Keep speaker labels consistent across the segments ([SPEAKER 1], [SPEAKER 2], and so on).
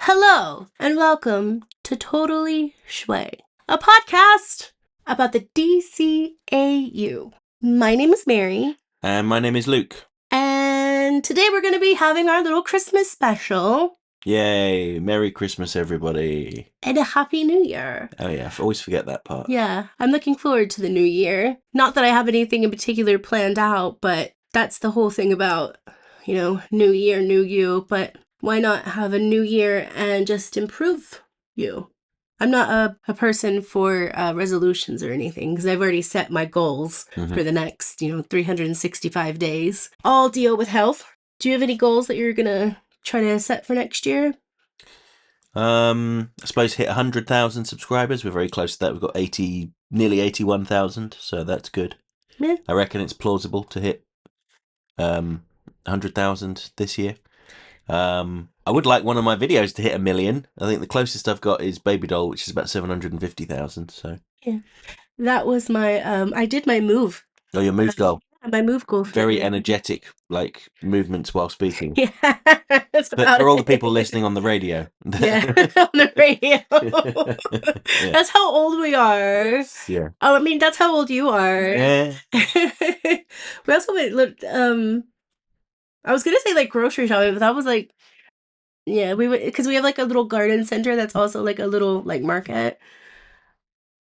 [SPEAKER 1] Hello, and welcome to Totally Schway, a podcast about the DCAU. My name is Mary.
[SPEAKER 2] And my name is Luke.
[SPEAKER 1] And today we're going to be having our little Christmas special.
[SPEAKER 2] Yay! Merry Christmas, everybody.
[SPEAKER 1] And a Happy New Year.
[SPEAKER 2] Oh, yeah, I always forget that part.
[SPEAKER 1] Yeah, I'm looking forward to the new year. Not that I have anything in particular planned out, but that's the whole thing about, new year, new you. But why not have a new year and just improve you? I'm not a person for resolutions or anything because I've already set my goals for the next, 365 days. All deal with health. Do you have any goals that you're going to try to set for next year?
[SPEAKER 2] I suppose hit 100,000 subscribers. We're very close to that. We've got nearly 81,000, so that's good.
[SPEAKER 1] Yeah.
[SPEAKER 2] I reckon it's plausible to hit 100,000 this year. I would like one of my videos to hit 1 million. I think the closest I've got is Baby Doll, which is about 750,000. So
[SPEAKER 1] yeah, that was my I did my move.
[SPEAKER 2] Oh, your move goal.
[SPEAKER 1] My move goal.
[SPEAKER 2] Very energetic, like movements while speaking.
[SPEAKER 1] Yeah,
[SPEAKER 2] but for all the people listening on the radio.
[SPEAKER 1] Yeah, on the radio. Yeah. That's how old we are.
[SPEAKER 2] Yeah.
[SPEAKER 1] Oh, I mean, that's how old you are.
[SPEAKER 2] Yeah.
[SPEAKER 1] We also went. I was gonna say like grocery shopping, but that was like, yeah, we went because we have like a little garden center that's also like a little like market.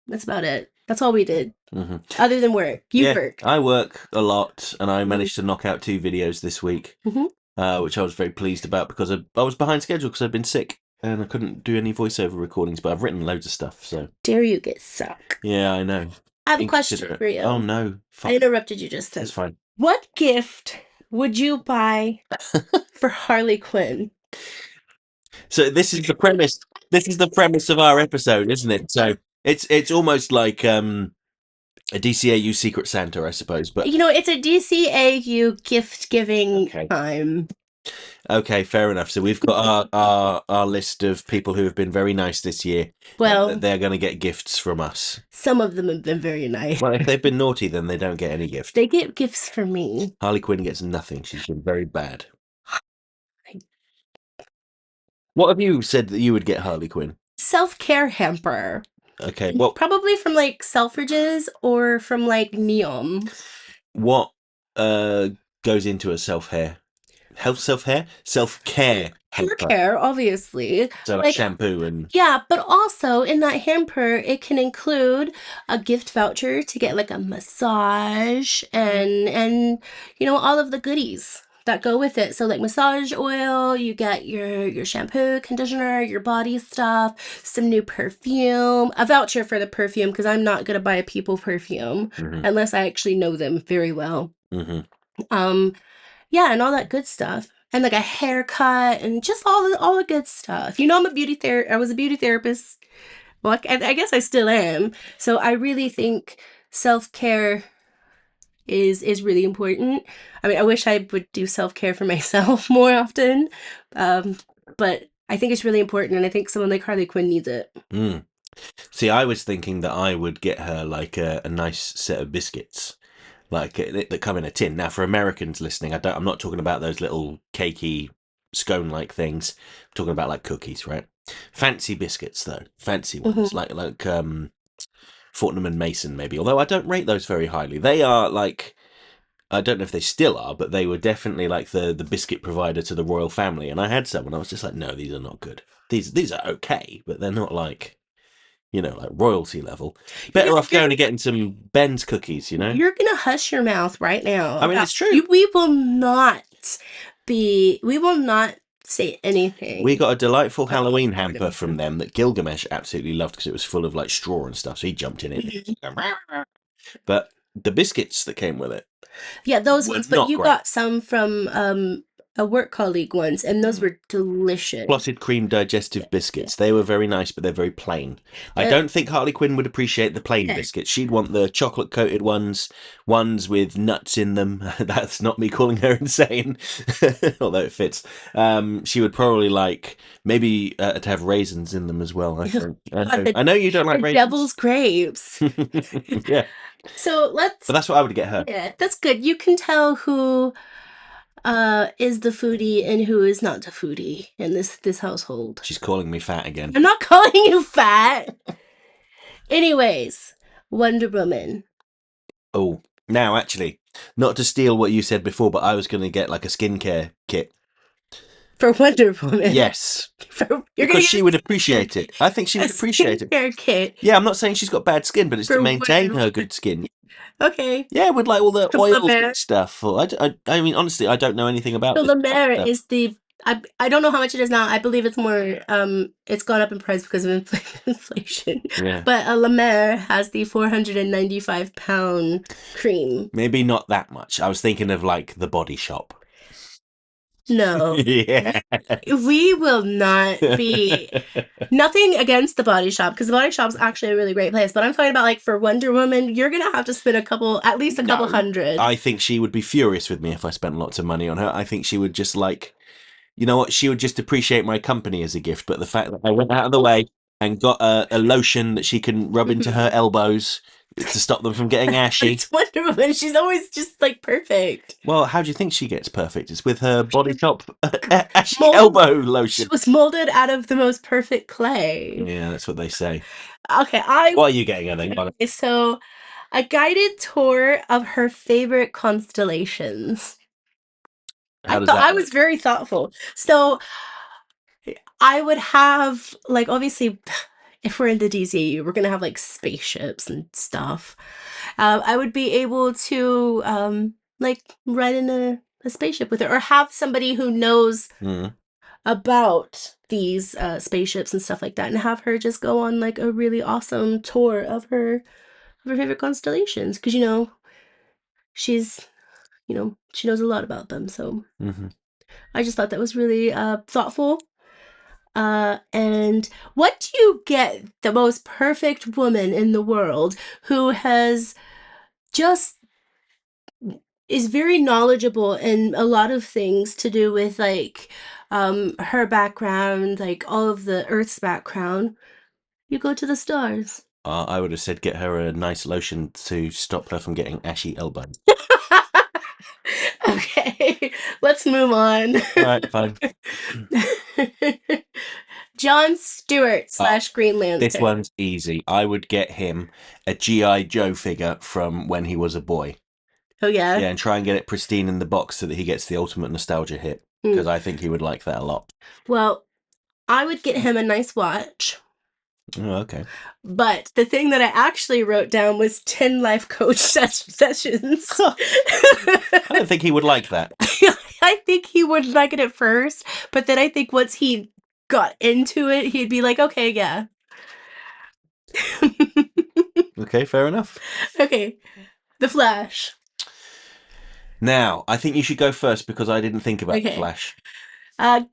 [SPEAKER 1] That's about it. That's all we did.
[SPEAKER 2] Mm-hmm.
[SPEAKER 1] Other than work. You work.
[SPEAKER 2] I work a lot, and I managed to knock out 2 videos this week, which I was very pleased about because I was behind schedule because I'd been sick and I couldn't do any voiceover recordings, but I've written loads of stuff. So
[SPEAKER 1] dare you get suck?
[SPEAKER 2] Yeah, I know.
[SPEAKER 1] I have a question for you.
[SPEAKER 2] Oh no!
[SPEAKER 1] I interrupted you just then.
[SPEAKER 2] That's fine.
[SPEAKER 1] What gift would you buy for Harley Quinn?
[SPEAKER 2] So this is the premise. This is the premise of our episode, isn't it? So it's almost like a DCAU Secret Santa, I suppose. But
[SPEAKER 1] it's a DCAU gift giving time.
[SPEAKER 2] Okay, fair enough. So we've got our list of people who have been very nice this year.
[SPEAKER 1] Well,
[SPEAKER 2] they're going to get gifts from us.
[SPEAKER 1] Some of them have been very nice.
[SPEAKER 2] Well, if they've been naughty, then they don't get any gift.
[SPEAKER 1] They get gifts from me.
[SPEAKER 2] Harley Quinn gets nothing. She's been very bad. What have you said that you would get Harley Quinn?
[SPEAKER 1] Self-care hamper.
[SPEAKER 2] Okay, well,
[SPEAKER 1] probably from like Selfridges or from like Neom.
[SPEAKER 2] What goes into a self-care? Self-care? Self-care hamper.
[SPEAKER 1] Care, obviously.
[SPEAKER 2] So like shampoo and...
[SPEAKER 1] Yeah, but also in that hamper, it can include a gift voucher to get like a massage and all of the goodies that go with it. So like massage oil, you get your shampoo, conditioner, your body stuff, some new perfume, a voucher for the perfume because I'm not going to buy a people perfume unless I actually know them very well. Yeah, and all that good stuff. And like a haircut and just all the good stuff. I'm I was a beauty therapist. Well, I guess I still am. So I really think self-care is really important. I mean, I wish I would do self-care for myself more often. But I think it's really important, and I think someone like Harley Quinn needs it.
[SPEAKER 2] See, I was thinking that I would get her like a nice set of biscuits. Like that come in a tin. Now, for Americans listening, I'm not talking about those little cakey scone-like things. I'm talking about like cookies, right? Fancy biscuits, though. Fancy ones, like Fortnum and Mason, maybe. Although I don't rate those very highly. They are like, I don't know if they still are, but they were definitely like the biscuit provider to the royal family. And I had some, and I was just like, no, these are not good. These are okay, but they're not like, like royalty level. Better off going and getting some Ben's cookies, You're
[SPEAKER 1] going to hush your mouth right now.
[SPEAKER 2] I mean, it's true.
[SPEAKER 1] We will not say anything.
[SPEAKER 2] We got a delightful Halloween hamper from them that Gilgamesh absolutely loved because it was full of like straw and stuff. So he jumped in it. But the biscuits that came with it.
[SPEAKER 1] Yeah, those ones. But you got some from a work colleague once, and those were delicious.
[SPEAKER 2] Clotted cream digestive biscuits. They were very nice, but they're very plain. I don't think Harley Quinn would appreciate the plain biscuits. She'd want the chocolate coated ones with nuts in them. That's not me calling her insane, although it fits. She would probably like maybe to have raisins in them as well. I know you don't like raisins.
[SPEAKER 1] Devil's grapes.
[SPEAKER 2] Yeah.
[SPEAKER 1] So
[SPEAKER 2] But that's what I would get her.
[SPEAKER 1] Yeah, that's good. You can tell who is the foodie and who is not the foodie in this household.
[SPEAKER 2] She's calling me fat again.
[SPEAKER 1] I'm not calling you fat. Anyways, Wonder Woman.
[SPEAKER 2] Oh, now actually, not to steal what you said before, but I was going to get like a skincare kit.
[SPEAKER 1] For Wonder Woman.
[SPEAKER 2] Yes.
[SPEAKER 1] You're
[SPEAKER 2] Because she would
[SPEAKER 1] gonna
[SPEAKER 2] appreciate it. I think she
[SPEAKER 1] get
[SPEAKER 2] would
[SPEAKER 1] a
[SPEAKER 2] appreciate it.
[SPEAKER 1] skincare kit
[SPEAKER 2] Yeah, I'm not saying she's got bad skin, but it's to
[SPEAKER 1] for
[SPEAKER 2] maintain
[SPEAKER 1] Wonder
[SPEAKER 2] her
[SPEAKER 1] Woman.
[SPEAKER 2] good skin.
[SPEAKER 1] Okay.
[SPEAKER 2] Yeah, with like all the
[SPEAKER 1] So
[SPEAKER 2] oils and
[SPEAKER 1] Lemaire.
[SPEAKER 2] stuff. I mean, honestly, I don't know anything about
[SPEAKER 1] So
[SPEAKER 2] this
[SPEAKER 1] Lemaire
[SPEAKER 2] stuff.
[SPEAKER 1] is the I don't know how much it is now. I believe it's more it's gone up in price because of inflation.
[SPEAKER 2] Yeah.
[SPEAKER 1] But Lemaire has the 495 pound cream.
[SPEAKER 2] Maybe not that much. I was thinking of like the Body Shop.
[SPEAKER 1] No.
[SPEAKER 2] Yeah.
[SPEAKER 1] We will not be nothing against the Body Shop because the Body Shop's actually a really great place. But I'm talking about like for Wonder Woman, you're gonna have to spend at least a couple
[SPEAKER 2] No.
[SPEAKER 1] hundred.
[SPEAKER 2] I think she would be furious with me if I spent lots of money on her. I think she would just like, you know what? She would just appreciate my company as a gift. But the fact that I went out of the way and got a lotion that she can rub into her elbows to stop them from getting ashy.
[SPEAKER 1] It's Wonder Woman. She's always just like perfect.
[SPEAKER 2] Well, how do you think she gets perfect? It's with her Body Shop ashy
[SPEAKER 1] Mold-
[SPEAKER 2] elbow
[SPEAKER 1] She
[SPEAKER 2] lotion.
[SPEAKER 1] was molded out of the most perfect clay.
[SPEAKER 2] Yeah, that's what they say.
[SPEAKER 1] Okay,
[SPEAKER 2] What are you getting her then?
[SPEAKER 1] okay, so a guided tour of her favorite constellations.
[SPEAKER 2] How does
[SPEAKER 1] Thought
[SPEAKER 2] that
[SPEAKER 1] I
[SPEAKER 2] work?
[SPEAKER 1] was very thoughtful. So I would have like obviously if we're in the DCAU, we're gonna have like spaceships and stuff. I would be able to like ride in a spaceship with her or have somebody who knows
[SPEAKER 2] Mm.
[SPEAKER 1] about these spaceships and stuff like that and have her just go on like a really awesome tour of her favorite constellations because she's she knows a lot about them, so
[SPEAKER 2] Mm-hmm.
[SPEAKER 1] I just thought that was really thoughtful. And what do you get the most perfect woman in the world who has just is very knowledgeable in a lot of things to do with like her background, like all of the Earth's background. You go to the stars.
[SPEAKER 2] I would have said get her a nice lotion to stop her from getting ashy elbows.
[SPEAKER 1] Okay, let's move on.
[SPEAKER 2] All right, fine.
[SPEAKER 1] John Stewart
[SPEAKER 2] Oh,
[SPEAKER 1] slash Green
[SPEAKER 2] this
[SPEAKER 1] Lantern.
[SPEAKER 2] one's easy. I would get him a G.I. Joe figure from when he was a boy.
[SPEAKER 1] Oh yeah.
[SPEAKER 2] Yeah, and try and get it pristine in the box so that he gets the ultimate nostalgia hit. Because I think he would like that a lot.
[SPEAKER 1] Well, I would get him a nice watch.
[SPEAKER 2] Oh, okay.
[SPEAKER 1] But the thing that I actually wrote down was 10 life coach sessions.
[SPEAKER 2] I don't think he would like that.
[SPEAKER 1] I think he would like it at first, but then I think once he got into it, he'd be like, okay, yeah.
[SPEAKER 2] Okay, fair enough.
[SPEAKER 1] Okay, The Flash.
[SPEAKER 2] Now, I think you should go first because I didn't think about the
[SPEAKER 1] Okay.
[SPEAKER 2] Flash.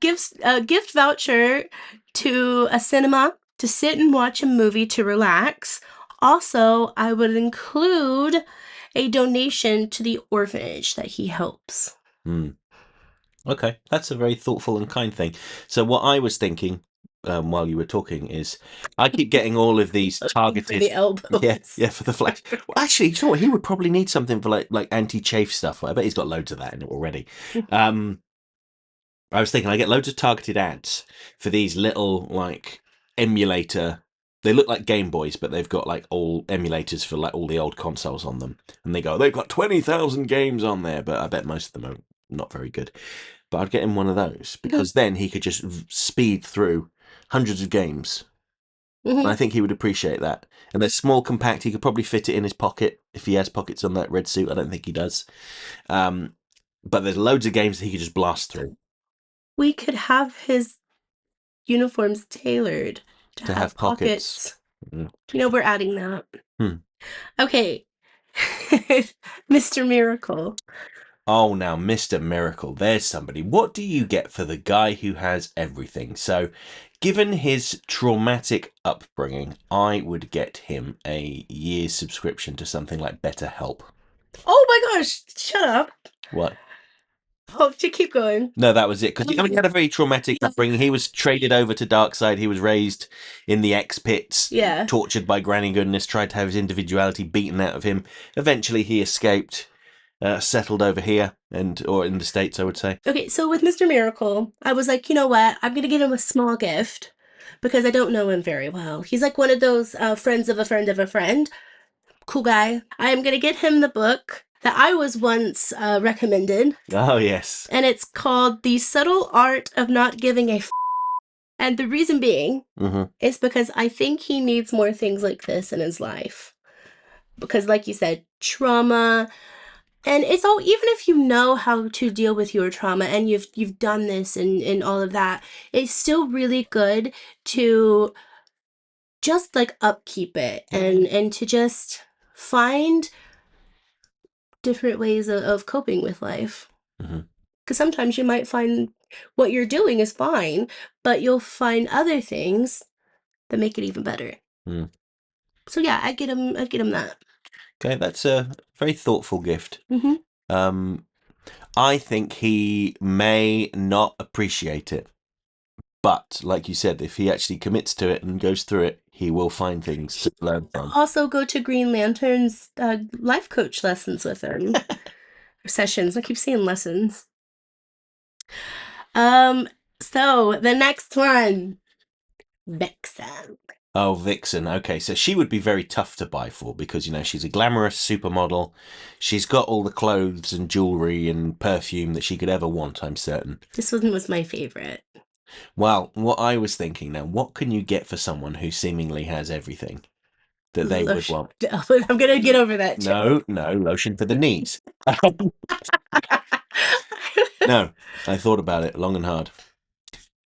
[SPEAKER 1] Gift voucher to a cinema to sit and watch a movie to relax. Also, I would include a donation to the orphanage that he helps.
[SPEAKER 2] Okay, that's a very thoughtful and kind thing. So what I was thinking while you were talking is I keep getting all of these targeted
[SPEAKER 1] For the elbows.
[SPEAKER 2] yeah, for the Flash. Well, actually, you know what? He would probably need something for like anti-chafe stuff. I bet he's got loads of that in it already. I was thinking I get loads of targeted ads for these little like emulator. They look like Game Boys, but they've got like all emulators for like all the old consoles on them. And they go, they've got 20,000 games on there, but I bet most of them are not very good. But I'd get him one of those because then he could just speed through hundreds of games. And I think he would appreciate that. And they're small, compact. He could probably fit it in his pocket if he has pockets on that red suit. I don't think he does. But there's loads of games that he could just blast through.
[SPEAKER 1] We could have his uniforms tailored to have
[SPEAKER 2] pockets.
[SPEAKER 1] We're adding that.
[SPEAKER 2] Hmm.
[SPEAKER 1] Okay. Mr. Miracle.
[SPEAKER 2] Oh, now, Mr. Miracle, there's somebody. What do you get for the guy who has everything? So, given his traumatic upbringing, I would get him a year's subscription to something like BetterHelp.
[SPEAKER 1] Oh my gosh, shut up.
[SPEAKER 2] What?
[SPEAKER 1] Oh, to keep going.
[SPEAKER 2] No, that was it. Because he had a very traumatic upbringing. He was traded over to Darkseid. He was raised in the X pits, tortured by Granny Goodness, tried to have his individuality beaten out of him. Eventually, he escaped. settled over here or in the States, I would say.
[SPEAKER 1] Okay, so with Mr. Miracle, I was like, you know what? I'm gonna get him a small gift because I don't know him very well. He's like one of those friends of a friend of a friend. Cool guy. I am gonna get him the book that I was once recommended,
[SPEAKER 2] Oh, yes.
[SPEAKER 1] and it's called The Subtle Art of Not Giving a And the reason being
[SPEAKER 2] Hmm.
[SPEAKER 1] is because I think he needs more things like this in his life. Because, like you said, trauma, and it's all, even if you know how to deal with your trauma and you've done this and all of that, it's still really good to just like upkeep it and to just find different ways of coping with life.
[SPEAKER 2] Hmm.
[SPEAKER 1] Because sometimes you might find what you're doing is fine, but you'll find other things that make it even better.
[SPEAKER 2] Mm.
[SPEAKER 1] So yeah, I get him that.
[SPEAKER 2] Okay, that's a very thoughtful gift.
[SPEAKER 1] Hmm.
[SPEAKER 2] Um, I think he may not appreciate it, but like you said, if he actually commits to it and goes through it, he will find things to learn from.
[SPEAKER 1] Also go to Green Lantern's life coach lessons with him. Or sessions. I keep saying lessons. Um, so the next one, Vixen.
[SPEAKER 2] Oh, Vixen. Okay, so she would be very tough to buy for because, she's a glamorous supermodel. She's got all the clothes and jewelry and perfume that she could ever want, I'm certain.
[SPEAKER 1] This one was my favorite.
[SPEAKER 2] Well, what I was thinking now, what can you get for someone who seemingly has everything that they would
[SPEAKER 1] Lotion.
[SPEAKER 2] want?
[SPEAKER 1] I'm gonna get over that joke.
[SPEAKER 2] No, lotion for the knees. No, I thought about it long and hard.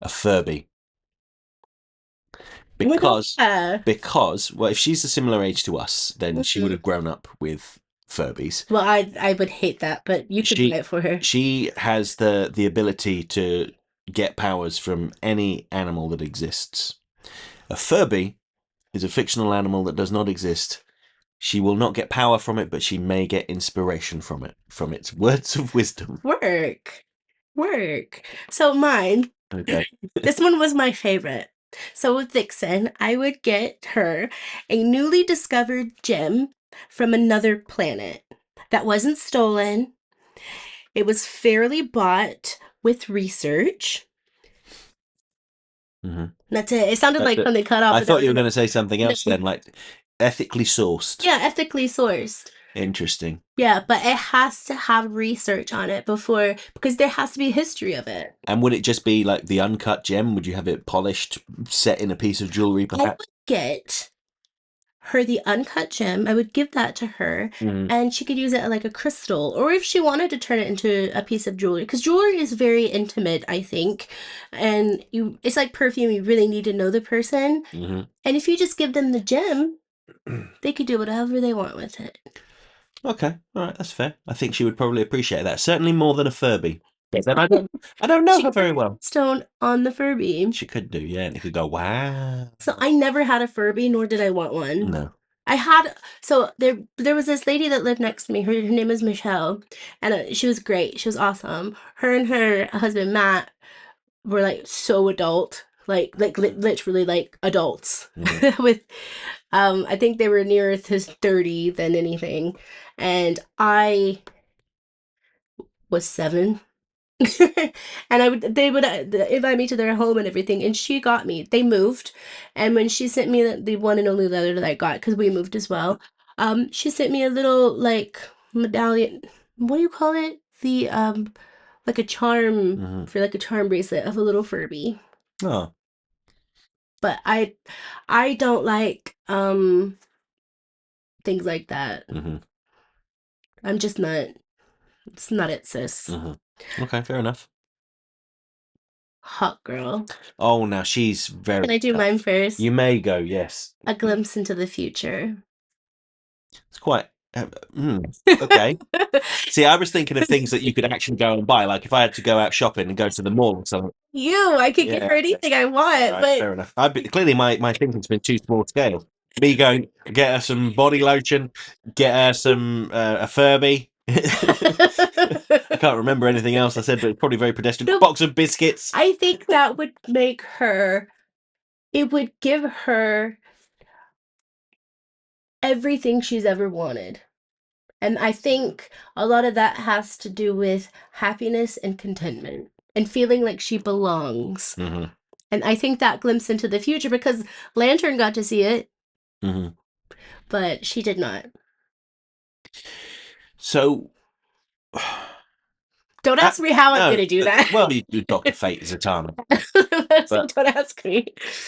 [SPEAKER 2] A Furby.
[SPEAKER 1] Oh my god.
[SPEAKER 2] Because, well, if she's a similar age to us, then she would
[SPEAKER 1] Mhm.
[SPEAKER 2] have grown up with Furbies.
[SPEAKER 1] Well, I would hate that, but you could buy
[SPEAKER 2] She
[SPEAKER 1] it for her.
[SPEAKER 2] she has the ability to get powers from any animal that exists. A Furby is a fictional animal that does not exist. She will not get power from it, but she may get inspiration from it, from its words of wisdom.
[SPEAKER 1] Work. Work. So mine,
[SPEAKER 2] Okay.
[SPEAKER 1] this one was my favorite. So with Vixen, I would get her a newly discovered gem from another planet that wasn't stolen. It was fairly bought with research.
[SPEAKER 2] Hmm.
[SPEAKER 1] That's it. It sounded like something cut off,
[SPEAKER 2] I
[SPEAKER 1] but that
[SPEAKER 2] thought
[SPEAKER 1] was
[SPEAKER 2] you were going to say something
[SPEAKER 1] no.
[SPEAKER 2] else then, like ethically sourced.
[SPEAKER 1] Yeah, ethically sourced.
[SPEAKER 2] Interesting.
[SPEAKER 1] Yeah, but it has to have research on it before, because there has to be a history of it.
[SPEAKER 2] And would it just be like the uncut gem? Would you have it polished, set in a piece of jewelry,
[SPEAKER 1] I would
[SPEAKER 2] perhaps?
[SPEAKER 1] get her the uncut gem. I would give that to her,
[SPEAKER 2] Mm.
[SPEAKER 1] and she could use it like a crystal, or if she wanted to turn it into a piece of jewelry, because jewelry is very intimate, I think, and it's like perfume. You really need to know the person,
[SPEAKER 2] Hmm.
[SPEAKER 1] and if you just give them the gem, they could do whatever they want with it.
[SPEAKER 2] Okay, all right, that's fair. I think she would probably appreciate that. Certainly more than a Furby. But then I don't know
[SPEAKER 1] She
[SPEAKER 2] her
[SPEAKER 1] could
[SPEAKER 2] very
[SPEAKER 1] put
[SPEAKER 2] well.
[SPEAKER 1] stone on the Furby.
[SPEAKER 2] She could do, yeah, and it could go, wow.
[SPEAKER 1] So I never had a Furby, nor did I want one.
[SPEAKER 2] No.
[SPEAKER 1] I had so there was this lady that lived next to me. Her name is Michelle, and she was great. She was awesome. Her and her husband Matt were like so adult, literally like adults.
[SPEAKER 2] Hmm.
[SPEAKER 1] With I think they were nearer to 30 than anything, and I was 7. And they would invite me to their home and everything, and she got me. They moved, and when she sent me the one and only letter that I got, because we moved as well, she sent me a little like medallion. What do you call it? The like a charm
[SPEAKER 2] Hmm.
[SPEAKER 1] for like a charm bracelet of a little Furby.
[SPEAKER 2] Oh.
[SPEAKER 1] But I don't like things like that.
[SPEAKER 2] Hmm.
[SPEAKER 1] I'm just not. It's not it, sis.
[SPEAKER 2] Hmm. Okay, fair enough.
[SPEAKER 1] Hot girl.
[SPEAKER 2] Oh, now she's very
[SPEAKER 1] Can I do mine
[SPEAKER 2] tough.
[SPEAKER 1] first?
[SPEAKER 2] You may go, yes.
[SPEAKER 1] A glimpse into the future.
[SPEAKER 2] It's quite. Okay. See, I was thinking of things that you could actually go and buy. Like if I had to go out shopping and go to the mall or something.
[SPEAKER 1] I could get
[SPEAKER 2] Yeah.
[SPEAKER 1] her anything I
[SPEAKER 2] All
[SPEAKER 1] want,
[SPEAKER 2] right,
[SPEAKER 1] but
[SPEAKER 2] fair enough. Clearly, my thinking's been too small scale. Me going, get her some body lotion, get her some a Furby. I can't remember anything else I said, but it's probably very pedestrian.
[SPEAKER 1] no,
[SPEAKER 2] Box of biscuits.
[SPEAKER 1] I think that would make her, it would give her everything she's ever wanted. And I think a lot of that has to do with happiness and contentment and feeling like she belongs.
[SPEAKER 2] Hmm.
[SPEAKER 1] And I think that glimpse into the future because Lantern got to see it,
[SPEAKER 2] Hmm.
[SPEAKER 1] but she did not.
[SPEAKER 2] So,
[SPEAKER 1] Don't ask me how I'm
[SPEAKER 2] no,
[SPEAKER 1] going to do that.
[SPEAKER 2] well, you do Doctor Fate Zatanna, but
[SPEAKER 1] Don't ask me.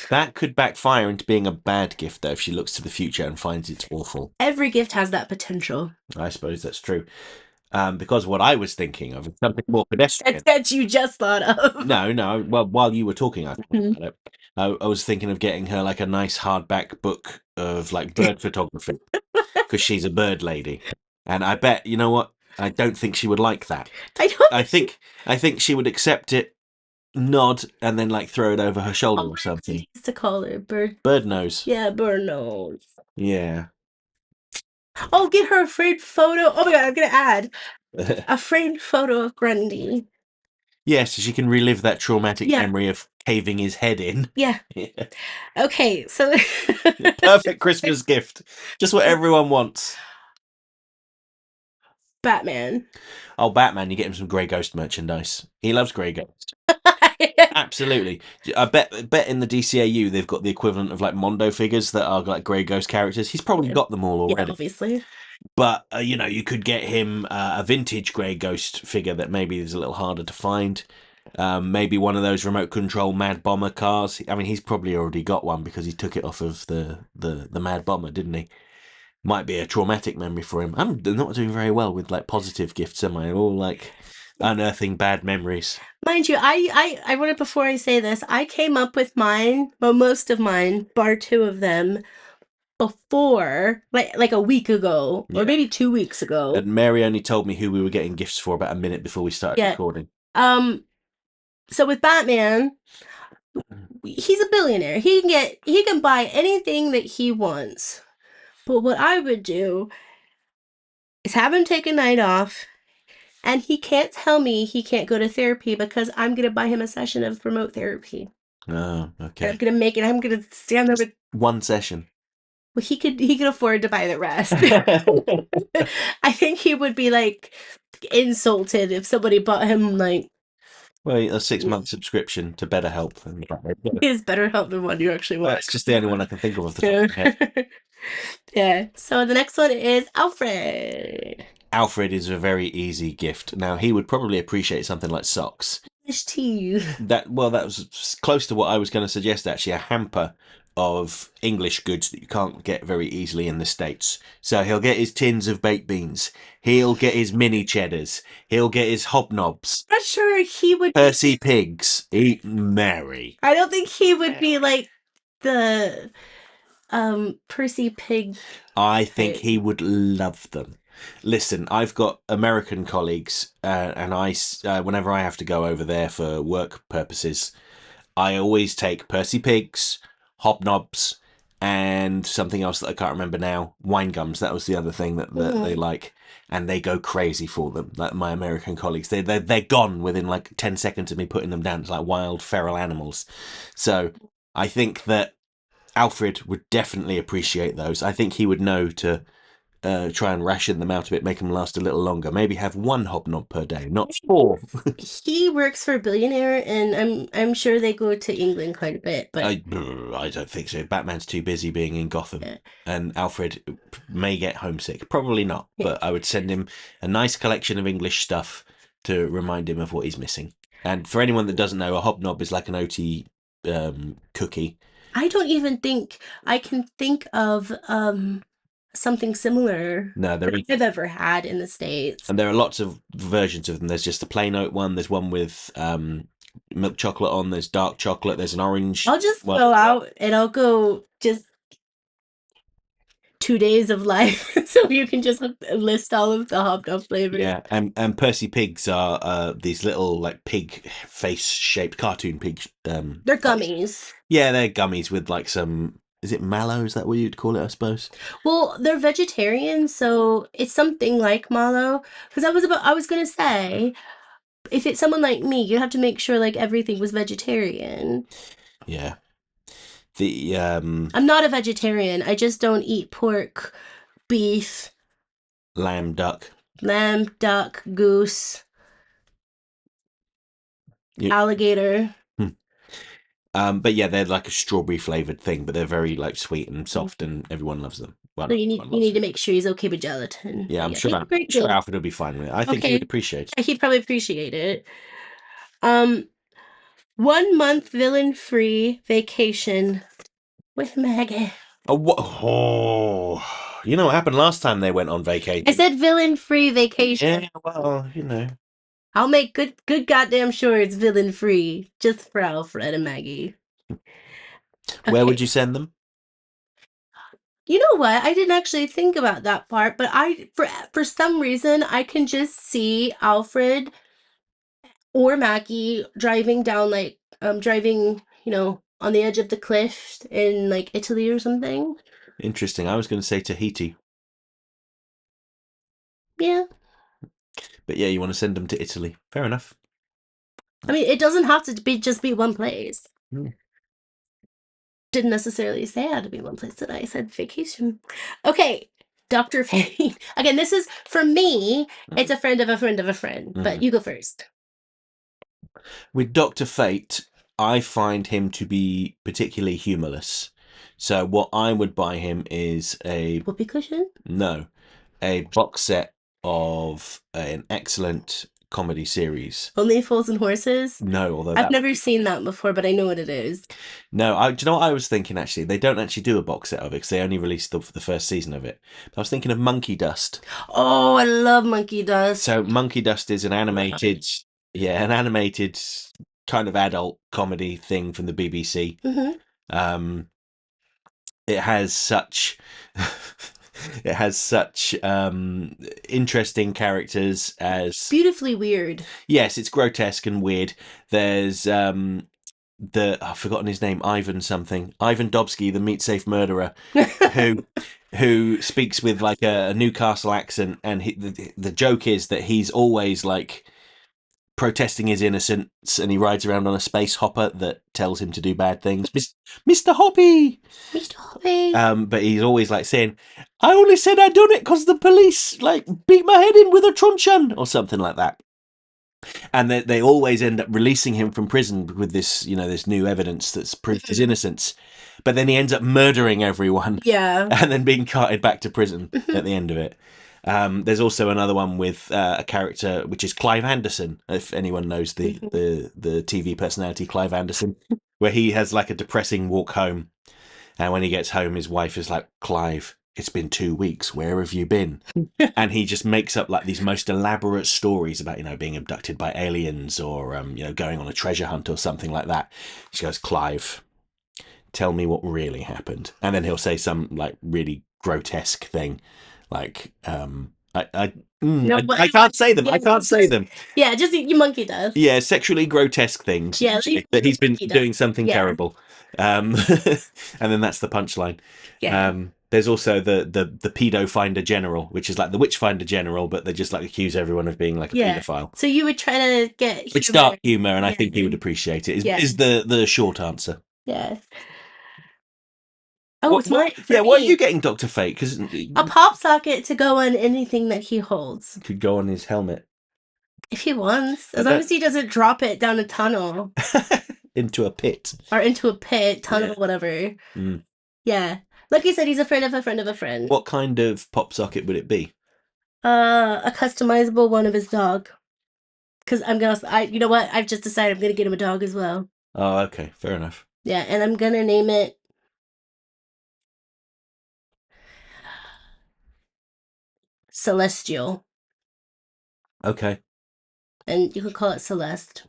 [SPEAKER 2] that could backfire into being a bad gift, though, if she looks to the future and finds it's awful.
[SPEAKER 1] Every gift has that potential.
[SPEAKER 2] I suppose that's true. Because what I was thinking of is something more pedestrian.
[SPEAKER 1] That you just thought of.
[SPEAKER 2] No, no. Well, while you were talking, I thought
[SPEAKER 1] Mhm.
[SPEAKER 2] about it. I was thinking of getting her like a nice hardback book of like bird photography because she's a bird lady, and I bet you know what? I don't think she would like that.
[SPEAKER 1] I don't
[SPEAKER 2] I
[SPEAKER 1] think she.
[SPEAKER 2] think she would accept it, nod, and then like throw it over her shoulder
[SPEAKER 1] Oh,
[SPEAKER 2] or
[SPEAKER 1] what did
[SPEAKER 2] something.
[SPEAKER 1] you used to call her? Bird.
[SPEAKER 2] Bird nose.
[SPEAKER 1] Yeah, bird nose.
[SPEAKER 2] Yeah.
[SPEAKER 1] Oh, get her a framed photo. Oh my god, I'm gonna add a framed photo of Grundy.
[SPEAKER 2] Yes, she can relive that traumatic
[SPEAKER 1] Yeah,
[SPEAKER 2] memory of caving his head in.
[SPEAKER 1] yeah.
[SPEAKER 2] Yeah.
[SPEAKER 1] Okay, so
[SPEAKER 2] Perfect Christmas gift. Just what everyone wants.
[SPEAKER 1] Batman.
[SPEAKER 2] Oh, Batman, you get him some Grey Ghost merchandise. He loves Grey Ghost. Absolutely. I bet in the DCAU they've got the equivalent of like Mondo figures that are like Grey Ghost characters. He's probably
[SPEAKER 1] Yeah,
[SPEAKER 2] got them all
[SPEAKER 1] yeah,
[SPEAKER 2] already.
[SPEAKER 1] obviously.
[SPEAKER 2] But you could get him a vintage Grey Ghost figure that maybe is a little harder to find. Maybe one of those remote control Mad Bomber cars. I mean, he's probably already got one because he took it off of the Mad Bomber, didn't he? Might be a traumatic memory for him. I'm not doing very well with like positive gifts, am I? All like unearthing bad memories.
[SPEAKER 1] Mind you, I wanted before I say this, I came up with mine, well, most of mine, bar two of them, before, like a week ago, or
[SPEAKER 2] Yeah.
[SPEAKER 1] maybe 2 weeks ago.
[SPEAKER 2] And Mary only told me who we were getting gifts for about a minute before we started
[SPEAKER 1] Yeah.
[SPEAKER 2] recording.
[SPEAKER 1] So with Batman, he's a billionaire. He can buy anything that he wants. But what I would do is have him take a night off, and he can't tell me he can't go to therapy because I'm gonna buy him a session of remote therapy.
[SPEAKER 2] Oh,
[SPEAKER 1] And I'm
[SPEAKER 2] okay.
[SPEAKER 1] gonna make it. I'm gonna stand there with.
[SPEAKER 2] One session.
[SPEAKER 1] Well, he could afford to buy the rest. I think he would be like insulted if somebody bought him like
[SPEAKER 2] Well, a 6 month subscription to BetterHelp.
[SPEAKER 1] his better help than what you actually want.
[SPEAKER 2] That's just the only one I can think of off the top
[SPEAKER 1] Yeah.
[SPEAKER 2] of my head.
[SPEAKER 1] Yeah. So the next one is Alfred.
[SPEAKER 2] Alfred is a very easy gift. Now, he would probably appreciate something like socks.
[SPEAKER 1] Fish tea.
[SPEAKER 2] That was close to what I was going to suggest. Actually, a hamper of English goods that you can't get very easily in the States. So he'll get his tins of baked beans. He'll get his mini cheddars. He'll get his hobnobs.
[SPEAKER 1] Not sure he would.
[SPEAKER 2] Percy pigs. Eat Mary.
[SPEAKER 1] I don't think he would be like the Percy Pig.
[SPEAKER 2] I think he would love them. Listen, I've got American colleagues, and whenever I have to go over there for work purposes, I always take Percy Pigs, Hobnobs, and something else that I can't remember now. Wine gums. That was the other thing that they like, and they go crazy for them. Like my American colleagues, they're gone within like 10 seconds of me putting them down. It's like wild feral animals. So I think that Alfred would definitely appreciate those. I think he would know to try and ration them out a bit, make them last a little longer. Maybe have one hobnob per day, not four.
[SPEAKER 1] He works for a billionaire, and I'm sure they go to England quite a bit. But
[SPEAKER 2] I don't think so. Batman's too busy being in Gotham,
[SPEAKER 1] yeah.
[SPEAKER 2] and Alfred may get homesick. Probably not,
[SPEAKER 1] Yeah.
[SPEAKER 2] but I would send him a nice collection of English stuff to remind him of what he's missing. And for anyone that doesn't know, a hobnob is like an OT cookie.
[SPEAKER 1] I don't even think I can think of something similar
[SPEAKER 2] No,
[SPEAKER 1] that I've ever had in the States.
[SPEAKER 2] and there are lots of versions of them. There's just a plain oat one. There's one with milk chocolate on. There's dark chocolate. There's an orange.
[SPEAKER 1] I'll just
[SPEAKER 2] one.
[SPEAKER 1] go out and I'll go just 2 days of life, so you can just list all of the hobnob flavors.
[SPEAKER 2] Yeah, and Percy pigs are these little like pig face shaped cartoon pig.
[SPEAKER 1] They're gummies.
[SPEAKER 2] Yeah, they're gummies with like some. Is it mallow? Is that what you'd call it? I suppose.
[SPEAKER 1] Well, they're vegetarian, so it's something like mallow. Because I was gonna say, if it's someone like me, you have to make sure like everything was vegetarian.
[SPEAKER 2] Yeah. The
[SPEAKER 1] I'm not a vegetarian. I just don't eat pork, beef,
[SPEAKER 2] lamb, duck.
[SPEAKER 1] lamb, duck, goose,
[SPEAKER 2] You,
[SPEAKER 1] alligator.
[SPEAKER 2] hmm. But yeah, they're like a strawberry flavored thing, but they're very like sweet and soft, and everyone loves them. Well,
[SPEAKER 1] So
[SPEAKER 2] not
[SPEAKER 1] you
[SPEAKER 2] everyone
[SPEAKER 1] need
[SPEAKER 2] loves
[SPEAKER 1] to
[SPEAKER 2] them.
[SPEAKER 1] make sure he's okay with gelatin.
[SPEAKER 2] Yeah,
[SPEAKER 1] But
[SPEAKER 2] I'm
[SPEAKER 1] yeah,
[SPEAKER 2] sure.
[SPEAKER 1] he's
[SPEAKER 2] I'm
[SPEAKER 1] very
[SPEAKER 2] sure
[SPEAKER 1] good.
[SPEAKER 2] Alfred would be fine with it. I think he would
[SPEAKER 1] Okay.
[SPEAKER 2] appreciate.
[SPEAKER 1] Yeah, he'd probably appreciate it. Um, 1 month villain free vacation with Maggie.
[SPEAKER 2] Oh, what? Oh, you know what happened last time they went on
[SPEAKER 1] I
[SPEAKER 2] vacation?
[SPEAKER 1] said villain free vacation.
[SPEAKER 2] Yeah, well, you know.
[SPEAKER 1] I'll make good goddamn sure it's villain free just for Alfred and Maggie.
[SPEAKER 2] Where
[SPEAKER 1] Okay.
[SPEAKER 2] would you send them?
[SPEAKER 1] You know what? I didn't actually think about that part, but for some reason I can just see Alfred or Maggie driving down driving, on the edge of the cliff in like Italy or something.
[SPEAKER 2] Interesting. I was going to say Tahiti,
[SPEAKER 1] Yeah.
[SPEAKER 2] but yeah, you want to send them to Italy. Fair enough.
[SPEAKER 1] I mean, it doesn't have to be just be one place.
[SPEAKER 2] Mm.
[SPEAKER 1] Didn't necessarily say it had to be one place, did I? I said vacation. Okay. Dr. Fate. Again, this is for me, it's a friend of a friend of a friend, but
[SPEAKER 2] Mhm.
[SPEAKER 1] you go first.
[SPEAKER 2] With Dr. Fate, I find him to be particularly humorless. So what I would buy him is
[SPEAKER 1] Whoopee cushion?
[SPEAKER 2] a box set of an excellent comedy series.
[SPEAKER 1] Only Fools and Horses?
[SPEAKER 2] No, although
[SPEAKER 1] I've
[SPEAKER 2] that
[SPEAKER 1] never seen that before, but I know what it is.
[SPEAKER 2] no, do you know what I was thinking? Actually, they don't actually do a box set of it because they only released the first season of it. But I was thinking of Monkey Dust.
[SPEAKER 1] Oh, I love Monkey Dust.
[SPEAKER 2] So Monkey Dust is an animated, yeah, an animated kind of adult comedy thing from the BBC.
[SPEAKER 1] Mm-hmm.
[SPEAKER 2] Um, it has such it has such interesting characters as
[SPEAKER 1] Beautifully weird.
[SPEAKER 2] yes, it's grotesque and weird. There's I've forgotten his name, Ivan something, Ivan Dobsky, the meat safe murderer, who who speaks with like a Newcastle accent, and the joke is that he's always like protesting his innocence, and he rides around on a space hopper that tells him to do bad things. Mr. Hoppy.
[SPEAKER 1] Mr. Hoppy.
[SPEAKER 2] But he's always like saying, "I only said I done it because the police like beat my head in with a truncheon," or something like that. And they always end up releasing him from prison with this, this new evidence that's proved his innocence. But then he ends up murdering everyone
[SPEAKER 1] Yeah.
[SPEAKER 2] and then being carted back to prison at the end of it. There's also another one with a character which is Clive Anderson, if anyone knows the TV personality Clive Anderson, where he has like a depressing walk home, and when he gets home, his wife is like, "Clive, it's been 2 weeks. Where have you been?" And he just makes up like these most elaborate stories about being abducted by aliens or going on a treasure hunt or something like that. She goes, "Clive, tell me what really happened," and then he'll say some like really grotesque thing, like
[SPEAKER 1] No,
[SPEAKER 2] I can't say them.
[SPEAKER 1] yeah,
[SPEAKER 2] I can't say them.
[SPEAKER 1] yeah, just you monkey dust.
[SPEAKER 2] Yeah, sexually grotesque things.
[SPEAKER 1] Yeah, leave
[SPEAKER 2] That he's been
[SPEAKER 1] monkey dust.
[SPEAKER 2] doing something
[SPEAKER 1] Yeah.
[SPEAKER 2] terrible, and then that's the punchline.
[SPEAKER 1] Yeah.
[SPEAKER 2] There's also the pedo finder general, which is like the witch finder general, but they just like accuse everyone of being like a
[SPEAKER 1] Yeah.
[SPEAKER 2] pedophile.
[SPEAKER 1] So you would try to get
[SPEAKER 2] It's
[SPEAKER 1] humor.
[SPEAKER 2] dark humor, and I
[SPEAKER 1] Yeah.
[SPEAKER 2] think he would appreciate it.
[SPEAKER 1] Yeah.
[SPEAKER 2] Is the short answer?
[SPEAKER 1] Yeah. Oh, it's mine for
[SPEAKER 2] Yeah, what are
[SPEAKER 1] me.
[SPEAKER 2] you getting, Doctor Fate? Because
[SPEAKER 1] A pop socket to go on anything that he holds.
[SPEAKER 2] could go on his helmet
[SPEAKER 1] If he wants.
[SPEAKER 2] I
[SPEAKER 1] As long
[SPEAKER 2] don't-
[SPEAKER 1] as he doesn't drop it down a tunnel
[SPEAKER 2] into a pit.
[SPEAKER 1] or into a pit, tunnel,
[SPEAKER 2] Yeah.
[SPEAKER 1] whatever.
[SPEAKER 2] Mm.
[SPEAKER 1] Yeah. Like you said, he's a friend of a friend of a friend.
[SPEAKER 2] What kind of pop socket would it be?
[SPEAKER 1] A customizable one of his dog. Because you know what? I've just decided I'm gonna get him a dog as well.
[SPEAKER 2] Oh, okay, fair enough.
[SPEAKER 1] Yeah, and I'm gonna name it Celestial.
[SPEAKER 2] Okay,
[SPEAKER 1] And you could call it Celeste.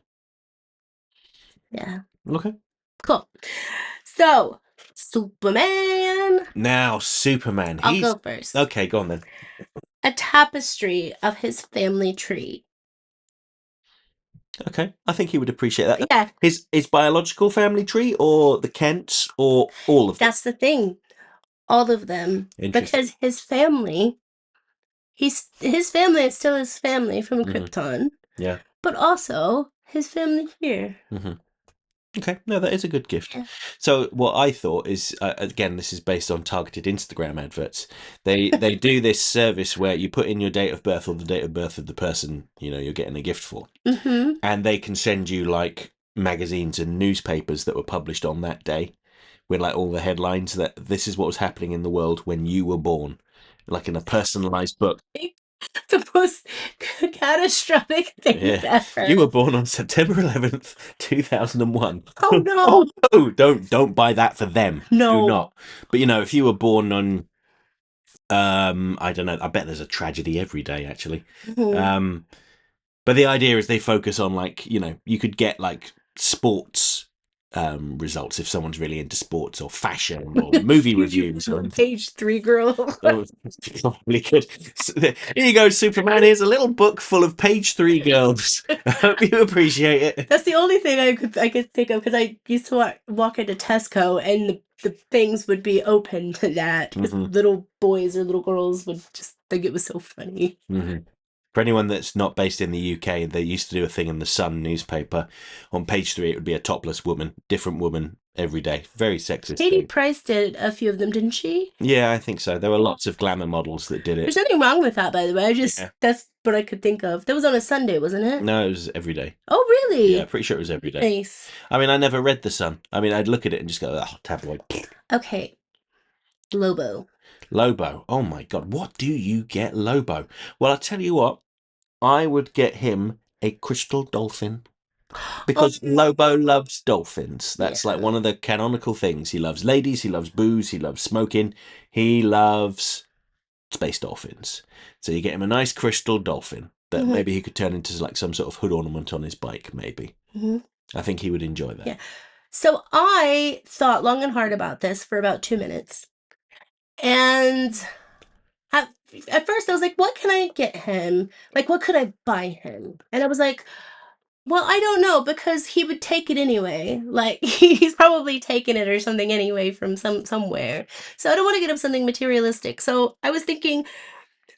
[SPEAKER 1] Yeah.
[SPEAKER 2] okay.
[SPEAKER 1] Cool. So, Superman.
[SPEAKER 2] Now, Superman.
[SPEAKER 1] I'll go first.
[SPEAKER 2] Okay. Go on then.
[SPEAKER 1] A tapestry of his family tree.
[SPEAKER 2] Okay, I think he would appreciate that.
[SPEAKER 1] Yeah.
[SPEAKER 2] His biological family tree, or the Kents, or all of them.
[SPEAKER 1] That's the thing. All of them.
[SPEAKER 2] Interesting.
[SPEAKER 1] Because his family, his family is still his family from
[SPEAKER 2] Mhm.
[SPEAKER 1] Krypton.
[SPEAKER 2] Yeah.
[SPEAKER 1] But also his family here.
[SPEAKER 2] Mm-hmm. Okay, no, that is a good gift.
[SPEAKER 1] Yeah.
[SPEAKER 2] So what I thought is, again, this is based on targeted Instagram adverts. They do this service where you put in your date of birth or the date of birth of the person you're getting a gift for,
[SPEAKER 1] Mm-hmm.
[SPEAKER 2] and they can send you like magazines and newspapers that were published on that day with like all the headlines that this is what was happening in the world when you were born, like in a personalized book.
[SPEAKER 1] The most catastrophic things
[SPEAKER 2] Yeah, you
[SPEAKER 1] ever.
[SPEAKER 2] were born on September 11th, 2001.
[SPEAKER 1] Oh
[SPEAKER 2] Oh
[SPEAKER 1] no.
[SPEAKER 2] no, don't buy that for them. Do
[SPEAKER 1] No.
[SPEAKER 2] not. But if you were born on I don't know, I bet there's a tragedy every day actually.
[SPEAKER 1] Mhm.
[SPEAKER 2] Um but the idea is they focus on like, you could get like sports results if someone's really into sports or fashion or movie reviews or anything.
[SPEAKER 1] Page 3 girl.
[SPEAKER 2] Oh, probably good. Here you go, Superman. Here's a little book full of page 3 girls. I hope you appreciate it.
[SPEAKER 1] That's the only thing I could think of because I used to walk into Tesco and the things would be open to that because
[SPEAKER 2] Hmm.
[SPEAKER 1] little boys or little girls would just think it was so funny.
[SPEAKER 2] Hmm. For anyone that's not based in the UK, they used to do a thing in the Sun newspaper. On page 3, it would be a topless woman, different woman every day. Very sexist
[SPEAKER 1] Katie
[SPEAKER 2] thing.
[SPEAKER 1] Price did a few of them, didn't she?
[SPEAKER 2] Yeah, I think so. There were lots of glamour models that did
[SPEAKER 1] There's
[SPEAKER 2] it.
[SPEAKER 1] nothing wrong with that, by the way.
[SPEAKER 2] Yeah.
[SPEAKER 1] That's what I could think of. That was on a Sunday, wasn't it?
[SPEAKER 2] No, it was every day.
[SPEAKER 1] Oh,
[SPEAKER 2] Yeah,
[SPEAKER 1] really?
[SPEAKER 2] pretty sure it was every day.
[SPEAKER 1] Nice.
[SPEAKER 2] I mean, I never read the Sun. I mean, I'd look at it and just go, oh, tabloid.
[SPEAKER 1] Okay. Lobo.
[SPEAKER 2] Lobo. Oh my God. What do you get Lobo? Well, I'll tell you what. I would get him a crystal dolphin
[SPEAKER 1] Oh,
[SPEAKER 2] because Lobo loves dolphins. That's like
[SPEAKER 1] yeah.
[SPEAKER 2] one of the canonical things. He loves ladies, he loves booze, he loves smoking, he loves space dolphins. So you get him a nice crystal dolphin that
[SPEAKER 1] Hmm.
[SPEAKER 2] maybe he could turn into like some sort of hood ornament on his bike, maybe.
[SPEAKER 1] Hmm.
[SPEAKER 2] I think he would enjoy that.
[SPEAKER 1] Yeah. So I thought long and hard about this for about 2 minutes. And at, at first I was like, what can I get him? Like, what could I buy him? And I was like, well, I don't know because he would take it anyway. Like he's probably taken it or something anyway from somewhere. So I don't want to get him something materialistic. So I was thinking,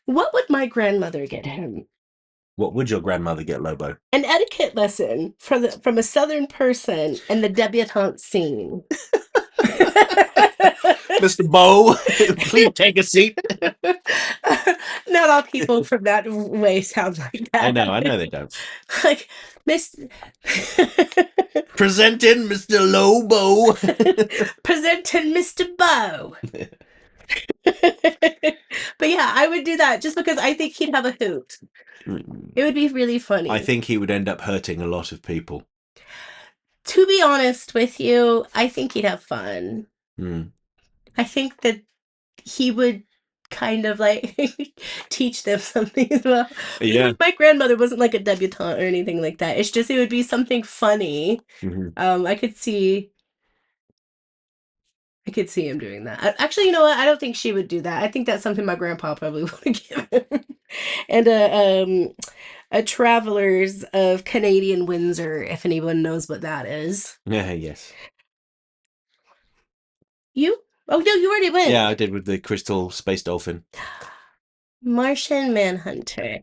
[SPEAKER 1] what would my grandmother get him?
[SPEAKER 2] What would your grandmother get Lobo?
[SPEAKER 1] An etiquette lesson from a southern person and the debutante scene.
[SPEAKER 2] Mr. Bow, please take a seat.
[SPEAKER 1] Not all people from that way sound like
[SPEAKER 2] I
[SPEAKER 1] that.
[SPEAKER 2] know they don't.
[SPEAKER 1] Like Miss
[SPEAKER 2] Presenting Mr. Lobo.
[SPEAKER 1] presenting Mr. Bow. But yeah, I would do that just because I think he'd have a hoot. It would be really funny.
[SPEAKER 2] I think he would end up hurting a lot of people.
[SPEAKER 1] To be honest with you, I think he'd have fun.
[SPEAKER 2] Mm.
[SPEAKER 1] I think that he would kind of like teach them something as well.
[SPEAKER 2] Yeah.
[SPEAKER 1] My grandmother wasn't like a debutante or anything like that. It's just it would be something funny.
[SPEAKER 2] Mm-hmm.
[SPEAKER 1] I could see him doing that. Actually, you know what? I don't think she would do that. I think that's something my grandpa probably would give him. And a Travelers of Canadian Windsor, if anyone knows what that is.
[SPEAKER 2] Yeah, yes.
[SPEAKER 1] You? Oh no, you already went.
[SPEAKER 2] Yeah, I did with the crystal space dolphin.
[SPEAKER 1] Martian Manhunter.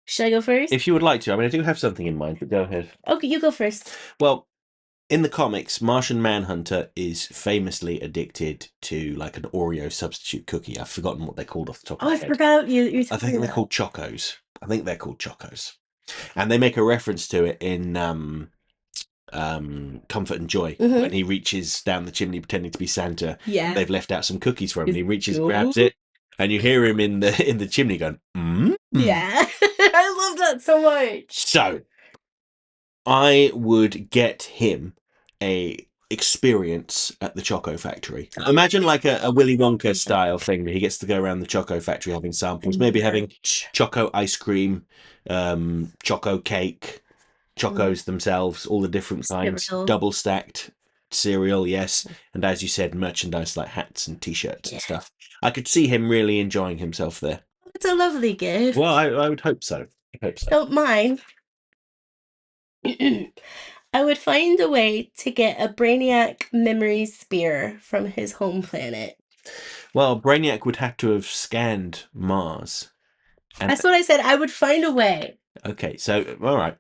[SPEAKER 1] Should I go first?
[SPEAKER 2] If you would like to, I mean, I do have something in mind, but go ahead.
[SPEAKER 1] Okay, you go first.
[SPEAKER 2] Well, in the comics, Martian Manhunter is famously addicted to like an Oreo substitute cookie. I've forgotten what they're called off the top of
[SPEAKER 1] Oh,
[SPEAKER 2] my
[SPEAKER 1] I
[SPEAKER 2] head.
[SPEAKER 1] forgot you.
[SPEAKER 2] I think they're called Chocos. I think they're called Chocos. And they make a reference to it in Comfort and Joy when he reaches down the chimney pretending to be Santa.
[SPEAKER 1] Yeah.
[SPEAKER 2] They've left out some cookies for him. And he reaches,
[SPEAKER 1] Ooh.
[SPEAKER 2] grabs it, and you hear him in the chimney going, mm?
[SPEAKER 1] Yeah. I love that so much.
[SPEAKER 2] So I would get him a experience at the Choco Factory. Imagine like a Willy Wonka style thing where he gets to go around the Choco Factory having samples, maybe having Choco ice cream, Choco cake, Chocos themselves, all the different kinds,
[SPEAKER 1] Cereal.
[SPEAKER 2] double stacked cereal, yes, and as you said, merchandise like hats and t-shirts and stuff. I could see him really enjoying himself there.
[SPEAKER 1] It's a lovely gift.
[SPEAKER 2] Well, I would hope so. I hope so.
[SPEAKER 1] Don't mind. I would find a way to get a Brainiac memory spear from his home planet.
[SPEAKER 2] Well, Brainiac would have to have scanned Mars.
[SPEAKER 1] That's what I said. I would find a way.
[SPEAKER 2] Okay, so all right.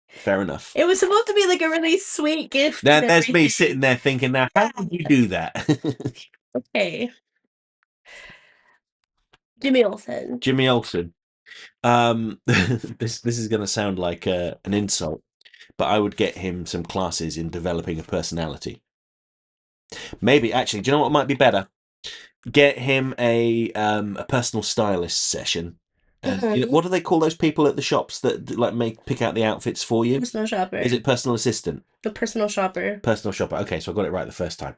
[SPEAKER 2] Fair enough.
[SPEAKER 1] It was supposed to be like a really sweet gift
[SPEAKER 2] Now
[SPEAKER 1] and
[SPEAKER 2] there's me
[SPEAKER 1] everything.
[SPEAKER 2] sitting there thinking, now how would you do that?
[SPEAKER 1] Okay. Jimmy Olsen.
[SPEAKER 2] Jimmy Olsen. This is going to sound like an insult, but I would get him some classes in developing a personality. Maybe actually, do you know what might be better? Get him a personal stylist session. And
[SPEAKER 1] Mhm.
[SPEAKER 2] what do they call those people at the shops that like make pick out the outfits for you?
[SPEAKER 1] Personal
[SPEAKER 2] Is
[SPEAKER 1] shopper.
[SPEAKER 2] it personal assistant?
[SPEAKER 1] A personal shopper.
[SPEAKER 2] Personal shopper. Okay, so I got it right the first time.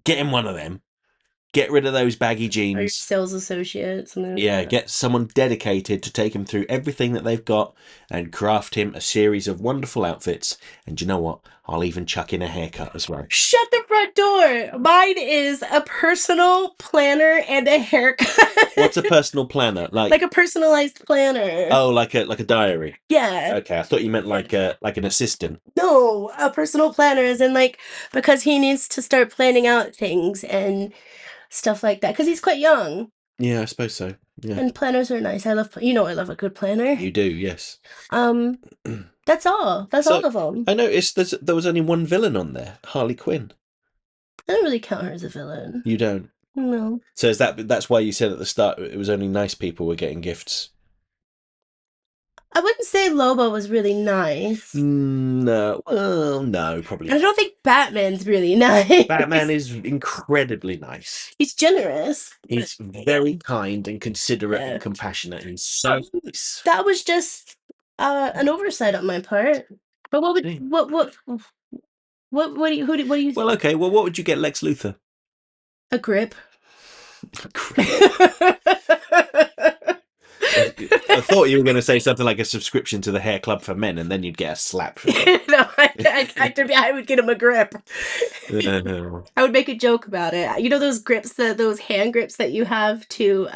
[SPEAKER 2] Get him one of them. Get rid of those baggy
[SPEAKER 1] Or your
[SPEAKER 2] jeans.
[SPEAKER 1] sales associate, something like
[SPEAKER 2] Yeah,
[SPEAKER 1] that.
[SPEAKER 2] get someone dedicated to take him through everything that they've got and craft him a series of wonderful outfits. And you know what? I'll even chuck in a haircut as well.
[SPEAKER 1] Shut the front door. Mine is a personal planner and a haircut.
[SPEAKER 2] What's a personal planner?
[SPEAKER 1] Like a personalized planner.
[SPEAKER 2] Oh, like a diary.
[SPEAKER 1] Yeah.
[SPEAKER 2] Okay, I thought you meant like an assistant.
[SPEAKER 1] No, a personal planner is in like because he needs to start planning out things and stuff like that because he's quite young.
[SPEAKER 2] Yeah, I suppose so. Yeah,
[SPEAKER 1] And planners are nice. I love a good planner.
[SPEAKER 2] you do. Yes.
[SPEAKER 1] Um, that's all. That's
[SPEAKER 2] So
[SPEAKER 1] all of them.
[SPEAKER 2] I noticed there was only one villain on there, Harley Quinn.
[SPEAKER 1] I don't really count her as a villain.
[SPEAKER 2] You don't.
[SPEAKER 1] No.
[SPEAKER 2] So is that's why you said at the start it was only nice people were getting gifts?
[SPEAKER 1] I wouldn't say Lobo was really nice.
[SPEAKER 2] No. Well, no, probably
[SPEAKER 1] I
[SPEAKER 2] not.
[SPEAKER 1] don't think Batman's really nice.
[SPEAKER 2] Batman is incredibly nice.
[SPEAKER 1] He's generous.
[SPEAKER 2] He's very kind and considerate
[SPEAKER 1] Yeah.
[SPEAKER 2] and compassionate and so nice.
[SPEAKER 1] That was just an oversight on my part. But what would
[SPEAKER 2] Yeah.
[SPEAKER 1] what do you what do you
[SPEAKER 2] Well,
[SPEAKER 1] think?
[SPEAKER 2] okay. Well, what would you get Lex Luthor?
[SPEAKER 1] A grip.
[SPEAKER 2] I thought you were going to say something like a subscription to the Hair Club for Men, and then you'd get a slap from them.
[SPEAKER 1] No, I would get him a grip.
[SPEAKER 2] Uh,
[SPEAKER 1] I would make a joke about it. You know those grips, those hand grips that you have to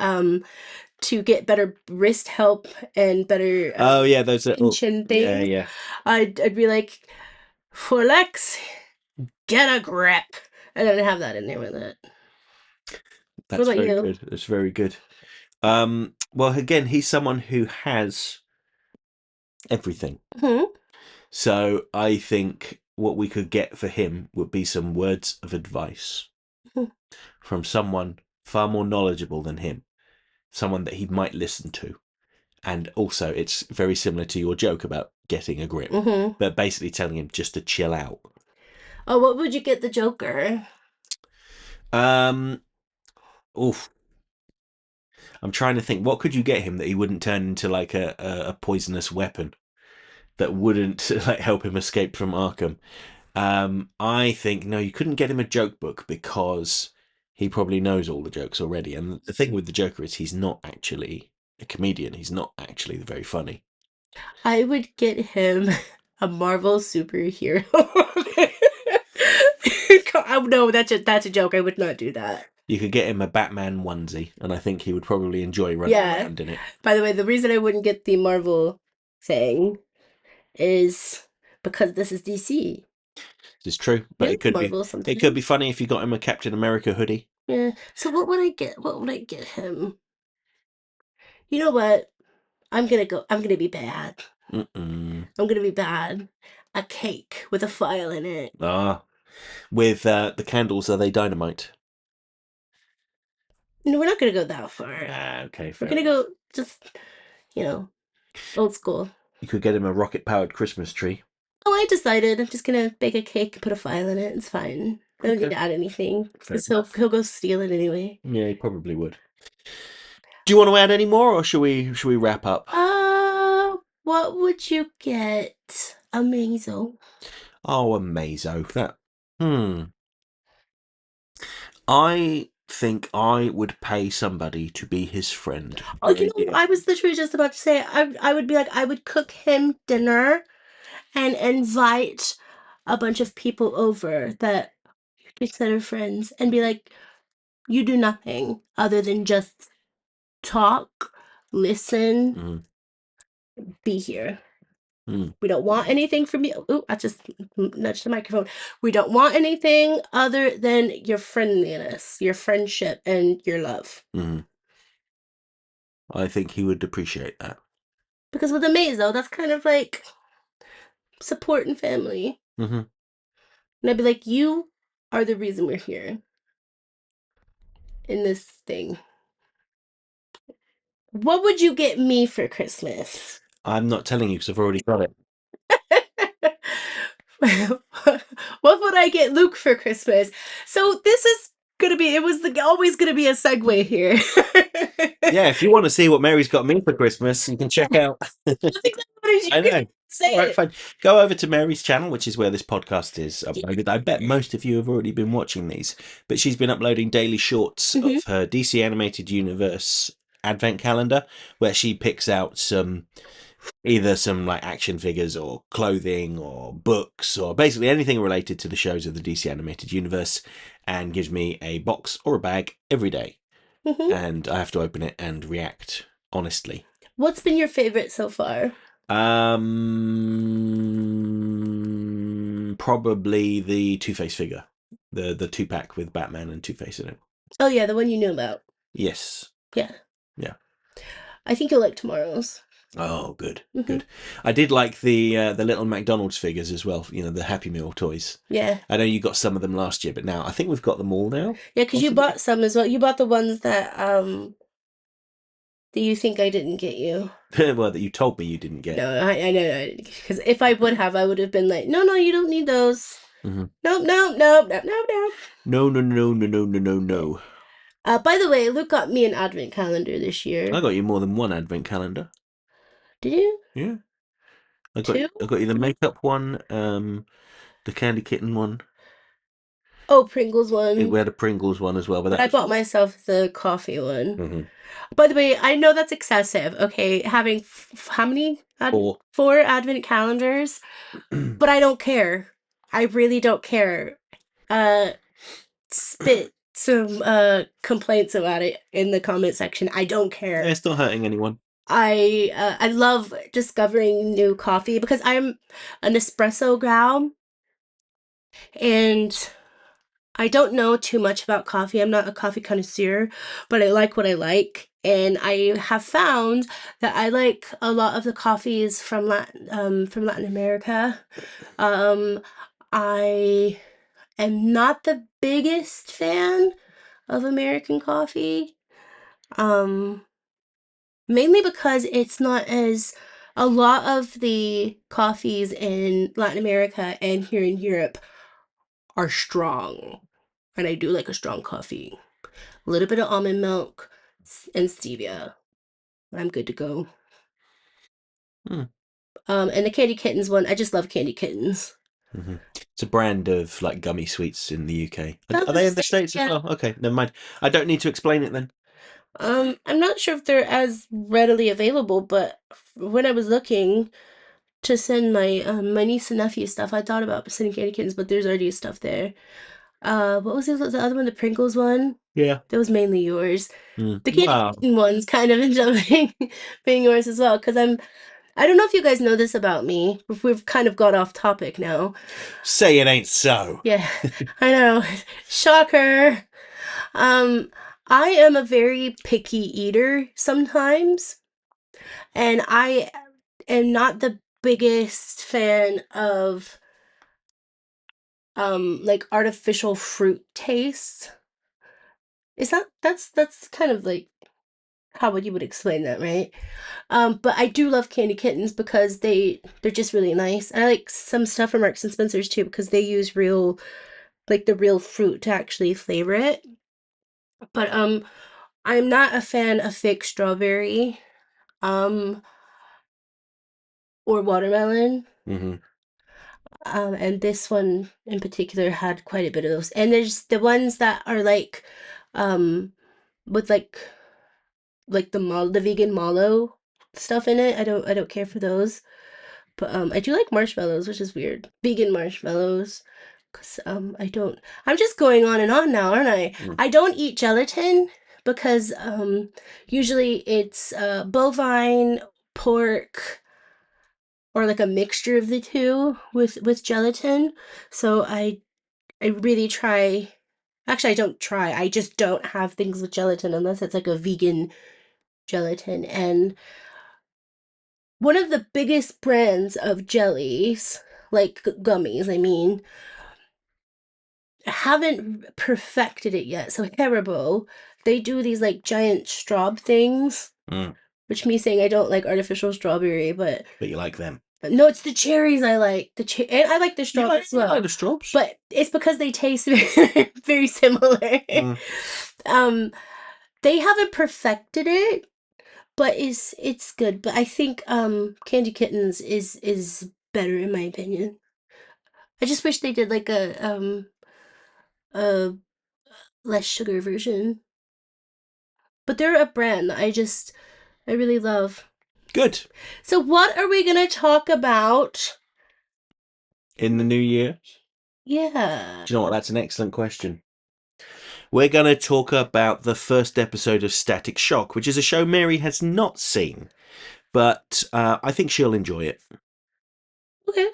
[SPEAKER 1] get better wrist help and better
[SPEAKER 2] oh yeah, those are. Oh,
[SPEAKER 1] tension
[SPEAKER 2] yeah,
[SPEAKER 1] things.
[SPEAKER 2] yeah.
[SPEAKER 1] I'd be like, for Lex, get a grip, and then have that in there with it. What
[SPEAKER 2] That's
[SPEAKER 1] about
[SPEAKER 2] very
[SPEAKER 1] you?
[SPEAKER 2] good. That's very good. Well, again, he's someone who has everything.
[SPEAKER 1] Hmm.
[SPEAKER 2] So I think what we could get for him would be some words of advice from someone far more knowledgeable than him, someone that he might listen to. And also, it's very similar to your joke about getting a grip,
[SPEAKER 1] Hmm.
[SPEAKER 2] but basically telling him just to chill out.
[SPEAKER 1] Oh, what would you get the Joker?
[SPEAKER 2] Um, oof. I'm trying to think. What could you get him that he wouldn't turn into like a poisonous weapon that wouldn't like help him escape from Arkham? I think no, you couldn't get him a joke book because he probably knows all the jokes already. And the thing with the Joker is he's not actually a comedian. He's not actually very funny.
[SPEAKER 1] I would get him a Marvel superhero. Oh, no, that's a joke. I would not do that.
[SPEAKER 2] You could get him a Batman onesie, and I think he would probably enjoy running
[SPEAKER 1] Yeah.
[SPEAKER 2] around in it.
[SPEAKER 1] By the way, the reason I wouldn't get the Marvel thing is because this is DC.
[SPEAKER 2] It's true, but
[SPEAKER 1] Yeah, Marvel
[SPEAKER 2] it could
[SPEAKER 1] something.
[SPEAKER 2] be funny if you got him a Captain America hoodie.
[SPEAKER 1] Yeah. So what would I get? What would I get him? You know what? I'm gonna be bad.
[SPEAKER 2] Mm-mm.
[SPEAKER 1] I'm gonna be bad. A cake with a file in it.
[SPEAKER 2] Ah, with the candles, are they dynamite?
[SPEAKER 1] No, we're not gonna go that far.
[SPEAKER 2] Ah, okay,
[SPEAKER 1] We're
[SPEAKER 2] fair
[SPEAKER 1] gonna
[SPEAKER 2] enough.
[SPEAKER 1] go just, you know, old school.
[SPEAKER 2] You could get him a rocket-powered Christmas tree.
[SPEAKER 1] Oh, I decided I'm just gonna bake a cake and put a file in it. It's fine. I don't need
[SPEAKER 2] Okay,
[SPEAKER 1] to add anything
[SPEAKER 2] fair
[SPEAKER 1] because
[SPEAKER 2] enough.
[SPEAKER 1] he'll go steal it anyway.
[SPEAKER 2] Yeah, he probably would. Do you want to add any more, or should we wrap up?
[SPEAKER 1] What would you get? A Maisel.
[SPEAKER 2] Oh, a Mazo. Hmm. I think I would pay somebody to be his friend
[SPEAKER 1] Oh,
[SPEAKER 2] for
[SPEAKER 1] you
[SPEAKER 2] a
[SPEAKER 1] know,
[SPEAKER 2] year.
[SPEAKER 1] I was literally just about to say I would be like I would cook him dinner and invite a bunch of people over that you consider friends and be like, you do nothing other than just talk, listen,
[SPEAKER 2] Mm,
[SPEAKER 1] be here.
[SPEAKER 2] mm,
[SPEAKER 1] We don't want anything from you. Ooh, I just nudged the microphone. We don't want anything other than your friendliness, your friendship, and your love.
[SPEAKER 2] mm. I think he would appreciate that.
[SPEAKER 1] Because with a maze, though, that's kind of like support and family.
[SPEAKER 2] Hmm.
[SPEAKER 1] And I'd be like, you are the reason we're here in this thing. What would you get me for Christmas?
[SPEAKER 2] I'm not telling you because I've already got it.
[SPEAKER 1] What would I get Luke for Christmas? So this is gonna be. It was always gonna be a segue here.
[SPEAKER 2] Yeah, if you want to see what Mary's got me for Christmas, you can check out.
[SPEAKER 1] That's exactly what I
[SPEAKER 2] I know.
[SPEAKER 1] say
[SPEAKER 2] All right,
[SPEAKER 1] it.
[SPEAKER 2] fine. Go over to Mary's channel, which is where this podcast is uploaded. I bet most of you have already been watching these, but she's been uploading daily shorts
[SPEAKER 1] Mhm.
[SPEAKER 2] of her DC Animated Universe advent calendar, where she picks out either some like action figures or clothing or books or basically anything related to the shows of the DC Animated Universe, and gives me a box or a bag every day,
[SPEAKER 1] Mhm.
[SPEAKER 2] and I have to open it and react honestly.
[SPEAKER 1] What's been your favorite so far?
[SPEAKER 2] Probably the Two Face figure, the 2-pack with Batman and Two Face in it.
[SPEAKER 1] Oh yeah, the one you knew about.
[SPEAKER 2] Yes,
[SPEAKER 1] Yeah,
[SPEAKER 2] yeah.
[SPEAKER 1] I think you'll like tomorrow's.
[SPEAKER 2] Oh, good,
[SPEAKER 1] Mhm.
[SPEAKER 2] good. I did like the little McDonald's figures as well. You know, the Happy Meal toys.
[SPEAKER 1] Yeah,
[SPEAKER 2] I know you got some of them last year, but now I think we've got them all now.
[SPEAKER 1] yeah, because you
[SPEAKER 2] Possibly.
[SPEAKER 1] bought some as well. You bought the ones that you think I didn't get you.
[SPEAKER 2] Well, that you told me you didn't get.
[SPEAKER 1] No, I know because if I would have, I would have been like, no, no, you don't need those.
[SPEAKER 2] Hmm.
[SPEAKER 1] Nope, nope, nope, nope, nope, nope.
[SPEAKER 2] No, no, no, no, no, no, no,
[SPEAKER 1] Yeah.
[SPEAKER 2] no.
[SPEAKER 1] By the way, Luke got me an advent calendar this
[SPEAKER 2] I
[SPEAKER 1] year.
[SPEAKER 2] got you more than one advent calendar.
[SPEAKER 1] Did you?
[SPEAKER 2] Yeah, I got
[SPEAKER 1] Two?
[SPEAKER 2] I got you the makeup one, the candy kitten one.
[SPEAKER 1] Oh, Pringles one.
[SPEAKER 2] We had a Pringles one as well, but
[SPEAKER 1] But
[SPEAKER 2] that
[SPEAKER 1] I
[SPEAKER 2] was.
[SPEAKER 1] bought myself the coffee one.
[SPEAKER 2] Hmm.
[SPEAKER 1] By the way, I know that's excessive. Okay, having how many?
[SPEAKER 2] Four.
[SPEAKER 1] 4 advent calendars, but I don't care. I really don't care. Uh, spit some complaints about it in the comment section. I don't care.
[SPEAKER 2] It's not hurting anyone.
[SPEAKER 1] I love discovering new coffee because I'm an espresso gal and I don't know too much about coffee. I'm not a coffee connoisseur, but I like what I like. And I have found that I like a lot of the coffees from Latin America. Um, I am not the biggest fan of American coffee. Um, Mainly because it's not as a lot of the coffees in Latin America and here in Europe are strong. And I do like a strong coffee. A little bit of almond milk and stevia. I'm good to go.
[SPEAKER 2] Hmm.
[SPEAKER 1] And the Candy Kittens one, I just love Candy Kittens.
[SPEAKER 2] Hmm. It's a brand of like gummy sweets in the UK.
[SPEAKER 1] I was
[SPEAKER 2] Are
[SPEAKER 1] gonna
[SPEAKER 2] they in the
[SPEAKER 1] say,
[SPEAKER 2] States as
[SPEAKER 1] yeah.
[SPEAKER 2] well? Okay, never mind. I don't need to explain it then.
[SPEAKER 1] I'm not sure if they're as readily available, but when I was looking to send my niece and nephew stuff, I thought about sending Candy Kittens, but there's already stuff there. What was the other one? The Pringles one?
[SPEAKER 2] Yeah.
[SPEAKER 1] That was mainly yours.
[SPEAKER 2] Mm.
[SPEAKER 1] The Candy
[SPEAKER 2] Wow.
[SPEAKER 1] Kitten one's kind of ended up being yours as well, because I don't know if you guys know this about me. We've kind of got off topic now.
[SPEAKER 2] Say it ain't so.
[SPEAKER 1] Yeah, I know. Shocker. Um, I am a very picky eater sometimes, and I am not the biggest fan of like artificial fruit taste. Is that's kind of like how would you would explain that, right? But I do love Candy Kittens because they're just really nice. I like some stuff from Marks and Spencer's too because they use real like the real fruit to actually flavor it. But I'm not a fan of fake strawberry um or watermelon.
[SPEAKER 2] Hmm.
[SPEAKER 1] And this one in particular had quite a bit of those. And there's the ones that are um with like the vegan mallow stuff in it. I don't care for those. But I do like marshmallows, which is weird. Vegan marshmallows. Cause I don't. I'm just going on and on now, aren't I?
[SPEAKER 2] Mm.
[SPEAKER 1] I don't eat gelatin because usually it's bovine, pork, or like a mixture of the two with gelatin. So I really try. Actually, I don't try. I just don't have things with gelatin unless it's like a vegan gelatin. And one of the biggest brands of jellies. like gummies, I mean. I haven't perfected it yet. So Haribo, they do these like giant straw things,
[SPEAKER 2] Mm.
[SPEAKER 1] which me saying I don't like artificial strawberry, but
[SPEAKER 2] But you like them.
[SPEAKER 1] no, it's the cherries I like. And I like the
[SPEAKER 2] You
[SPEAKER 1] straws
[SPEAKER 2] like,
[SPEAKER 1] as
[SPEAKER 2] you like
[SPEAKER 1] well.
[SPEAKER 2] the straws?
[SPEAKER 1] But it's because they taste very, very similar.
[SPEAKER 2] Mm.
[SPEAKER 1] um, they haven't perfected it, but it's good. But I think Candy Kittens is better in my opinion. I just wish they did like a less sugar version. But they're a brand I really love.
[SPEAKER 2] Good.
[SPEAKER 1] So what are we gonna talk about?
[SPEAKER 2] In the new year?
[SPEAKER 1] Yeah.
[SPEAKER 2] Do you know what? That's an excellent question. We're going to talk about the first episode of Static Shock, which is a show Mary has not seen, but I think she'll enjoy it.
[SPEAKER 1] Okay.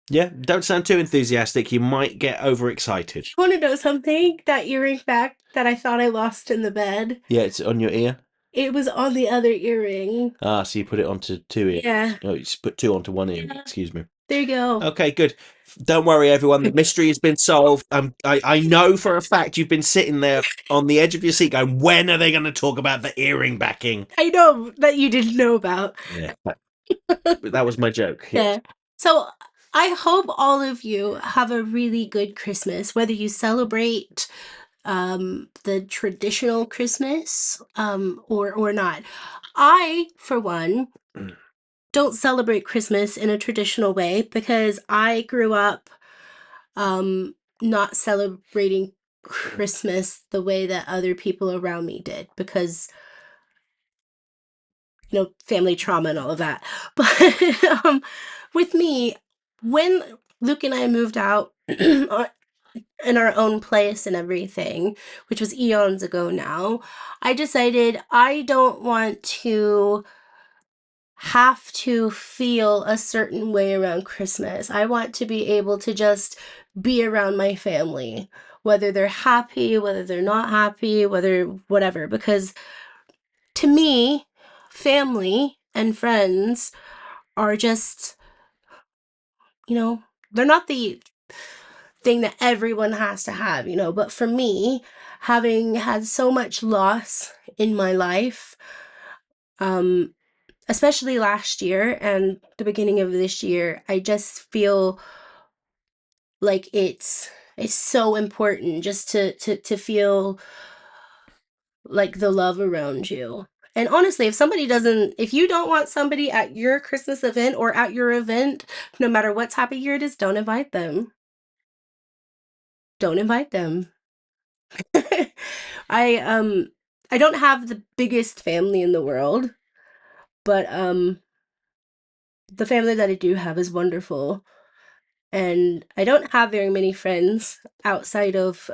[SPEAKER 2] Yeah, don't sound too enthusiastic. You might get overexcited.
[SPEAKER 1] You want to know something? That earring back that I thought I lost in the bed.
[SPEAKER 2] Yeah, it's on your ear.
[SPEAKER 1] It was on the other earring.
[SPEAKER 2] Ah, so you put it onto two ears.
[SPEAKER 1] Yeah.
[SPEAKER 2] Oh, you just put two onto one ear. Excuse me.
[SPEAKER 1] There you go.
[SPEAKER 2] Okay, good. Don't worry, everyone. The mystery has been solved. I know for a fact you've been sitting there on the edge of your seat going, when are they going to talk about the earring backing?
[SPEAKER 1] I know that you didn't know about.
[SPEAKER 2] Yeah, that was my joke.
[SPEAKER 1] Yeah. So I hope all of you have a really good Christmas, whether you celebrate the traditional Christmas or not. I, for one, don't celebrate Christmas in a traditional way because I grew up not celebrating Christmas the way that other people around me did because family trauma and all of that. But with me, when Luke and I moved out in our own place and everything, which was eons ago now, I decided I don't want to have to feel a certain way around Christmas. I want to be able to just be around my family, whether they're happy, whether they're not happy, whether whatever, because to me, family and friends are just, they're not the thing that everyone has to have, but for me, having had so much loss in my life, um, especially last year and the beginning of this year, I just feel like it's so important just to feel like the love around you. And honestly, if you don't want somebody at your Christmas event or at your event, no matter what type of year it is, don't invite them. Don't invite them. I I don't have the biggest family in the world, but the family that I do have is wonderful. And I don't have very many friends outside of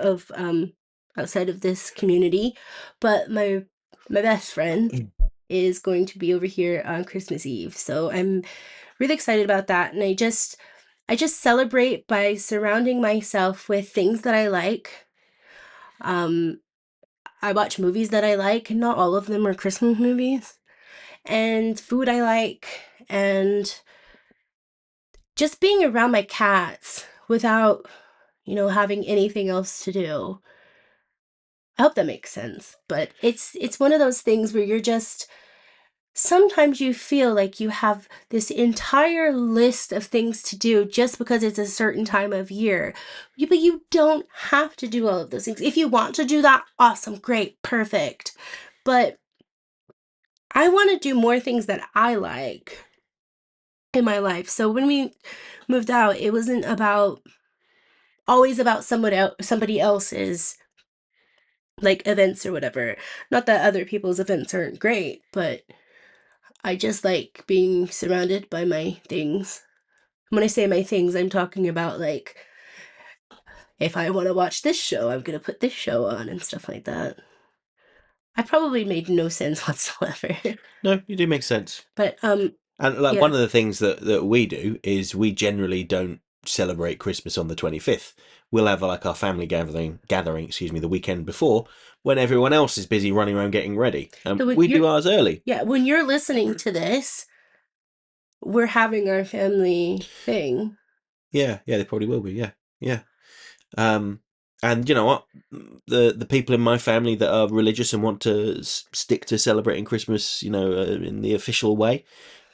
[SPEAKER 1] this community, but my best friend is going to be over here on Christmas Eve. So I'm really excited about that, and I just celebrate by surrounding myself with things that I like. Um I watch movies that I like, and not all of them are Christmas movies, and food I like, and just being around my cats without, having anything else to do. I hope that makes sense. But it's one of those things where you're just sometimes you feel like you have this entire list of things to do just because it's a certain time of year. But you don't have to do all of those things. If you want to do that, awesome, great, perfect. But I want to do more things that I like in my life. So when we moved out, it wasn't always about somebody else's like events or whatever. Not that other people's events aren't great, but I just like being surrounded by my things. When I say my things, I'm talking about like if I want to watch this show, I'm going to put this show on and stuff like that. I probably made no sense whatsoever.
[SPEAKER 2] No, you do make sense.
[SPEAKER 1] But
[SPEAKER 2] And like
[SPEAKER 1] yeah.
[SPEAKER 2] one of the things that we do is we generally don't celebrate Christmas on the 25th. We'll have like our family gathering, excuse me, the weekend before when everyone else is busy running around getting ready.
[SPEAKER 1] So when
[SPEAKER 2] We
[SPEAKER 1] you're
[SPEAKER 2] do ours early.
[SPEAKER 1] yeah, when you're listening to this, we're having our family thing.
[SPEAKER 2] Yeah, yeah, they probably will be. Yeah, yeah. Um, and you know what? The people in my family that are religious and want to stick to celebrating Christmas, in the official way,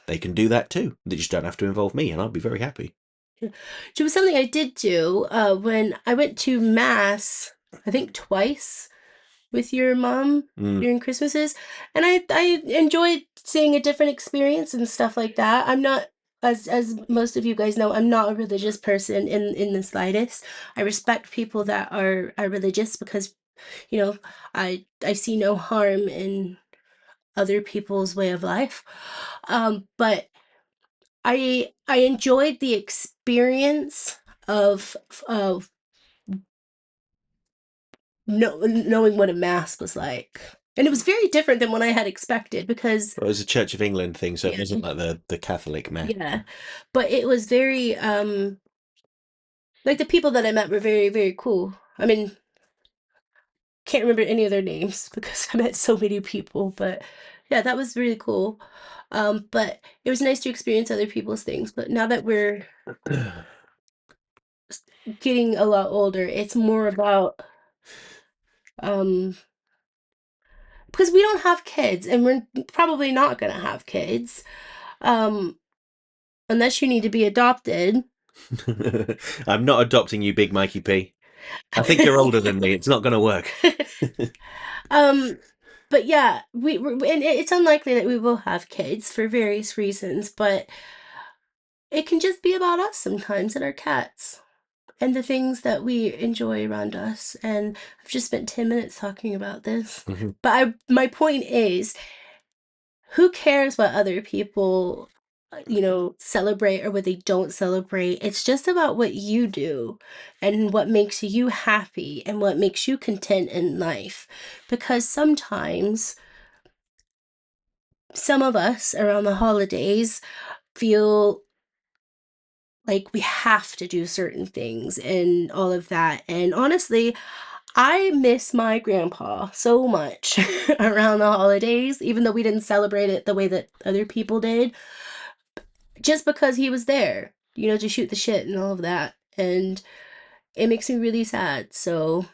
[SPEAKER 2] they can do that too. They just don't have to involve me, and I'll be very happy.
[SPEAKER 1] Which was something I did do when I went to mass, I think twice with your mom
[SPEAKER 2] Mm.
[SPEAKER 1] during Christmases, and I enjoyed seeing a different experience and stuff like that. I'm not, as most of you guys know, I'm not a religious person in the slightest. I respect people that are religious because, you know, I see no harm in other people's way of life. But I enjoyed the experience of knowing what a mass was like. And it was very different than what I had expected because
[SPEAKER 2] Well, it was a Church of England thing, so it
[SPEAKER 1] yeah,
[SPEAKER 2] wasn't like the Catholic mass.
[SPEAKER 1] yeah. But it was very like the people that I met were very, very cool. I mean, can't remember any of their names because I met so many people, but yeah, that was really cool. But it was nice to experience other people's things. But now that we're getting a lot older, it's more about um because we don't have kids and we're probably not gonna have kids. Um, unless you need to be adopted.
[SPEAKER 2] I'm not adopting you, Big Mikey P. I think you're older than me. It's not going to work.
[SPEAKER 1] um, but yeah, and it's unlikely that we will have kids for various reasons, but it can just be about us sometimes and our cats and the things that we enjoy around us. And I've just spent 10 minutes talking about this.
[SPEAKER 2] Mhm.
[SPEAKER 1] But my point is, who cares what other people celebrate or what they don't celebrate? It's just about what you do and what makes you happy and what makes you content in life, because sometimes some of us around the holidays feel like we have to do certain things and all of that, and honestly, I miss my grandpa so much around the holidays, even though we didn't celebrate it the way that other people did, just because he was there, to shoot the shit and all of that. And it makes me really sad. So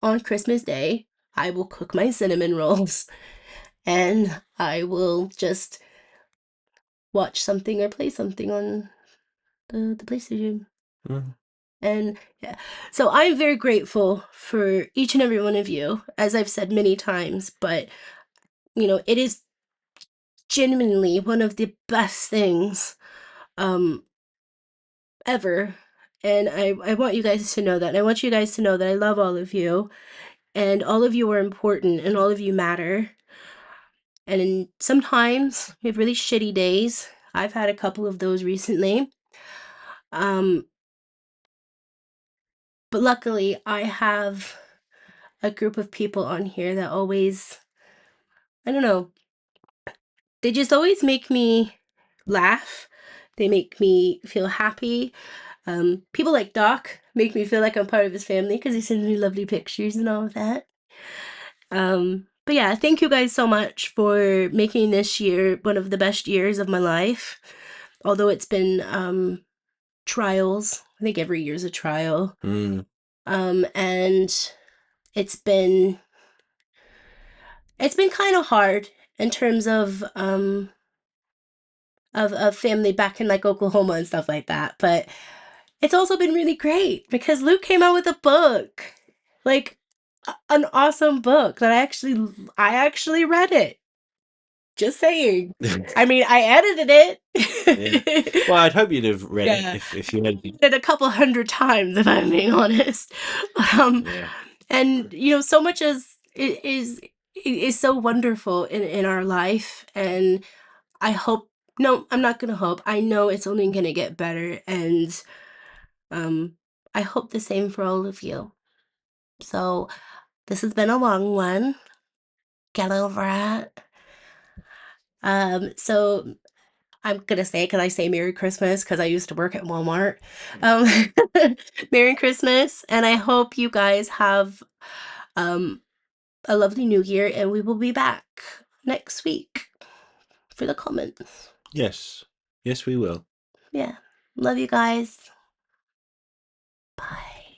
[SPEAKER 1] on Christmas Day, I will cook my cinnamon rolls and I will just watch something or play something on the PlayStation.
[SPEAKER 2] Mm.
[SPEAKER 1] And yeah, so I'm very grateful for each and every one of you, as I've said many times, but it is genuinely one of the best things um ever. And I want you guys to know that. And I want you guys to know that I love all of you. And all of you are important and all of you matter. Sometimes we have really shitty days. I've had a couple of those recently. Um, but luckily, I have a group of people on here that always, I don't know, they just always make me laugh. They make me feel happy. People like Doc make me feel like I'm part of his family because he sends me lovely pictures and all of that. But yeah, thank you guys so much for making this year one of the best years of my life. Although it's been trials. I think every year's a trial.
[SPEAKER 2] Mm.
[SPEAKER 1] And it's been it's been kind of hard in terms of family back in like Oklahoma and stuff like that. But it's also been really great because Luke came out with a book. Like an awesome book that I actually read it. Just saying. I mean, I edited
[SPEAKER 2] Yeah.
[SPEAKER 1] it.
[SPEAKER 2] Well, I'd hope you'd have read it
[SPEAKER 1] Yeah.
[SPEAKER 2] if you had.
[SPEAKER 1] It a couple hundred times, if I'm being honest. Um,
[SPEAKER 2] Yeah.
[SPEAKER 1] and so much is so wonderful in our life, and I hope. No, I'm not gonna hope. I know it's only gonna get better, and um, I hope the same for all of you. So this has been a long one. Get over it. So I'm gonna say, because I say Merry Christmas because I used to work at Walmart. Um, Merry Christmas, and I hope you guys have um, a lovely New Year, and we will be back next week for the comments.
[SPEAKER 2] Yes. Yes, we will.
[SPEAKER 1] Yeah, love you guys. Bye.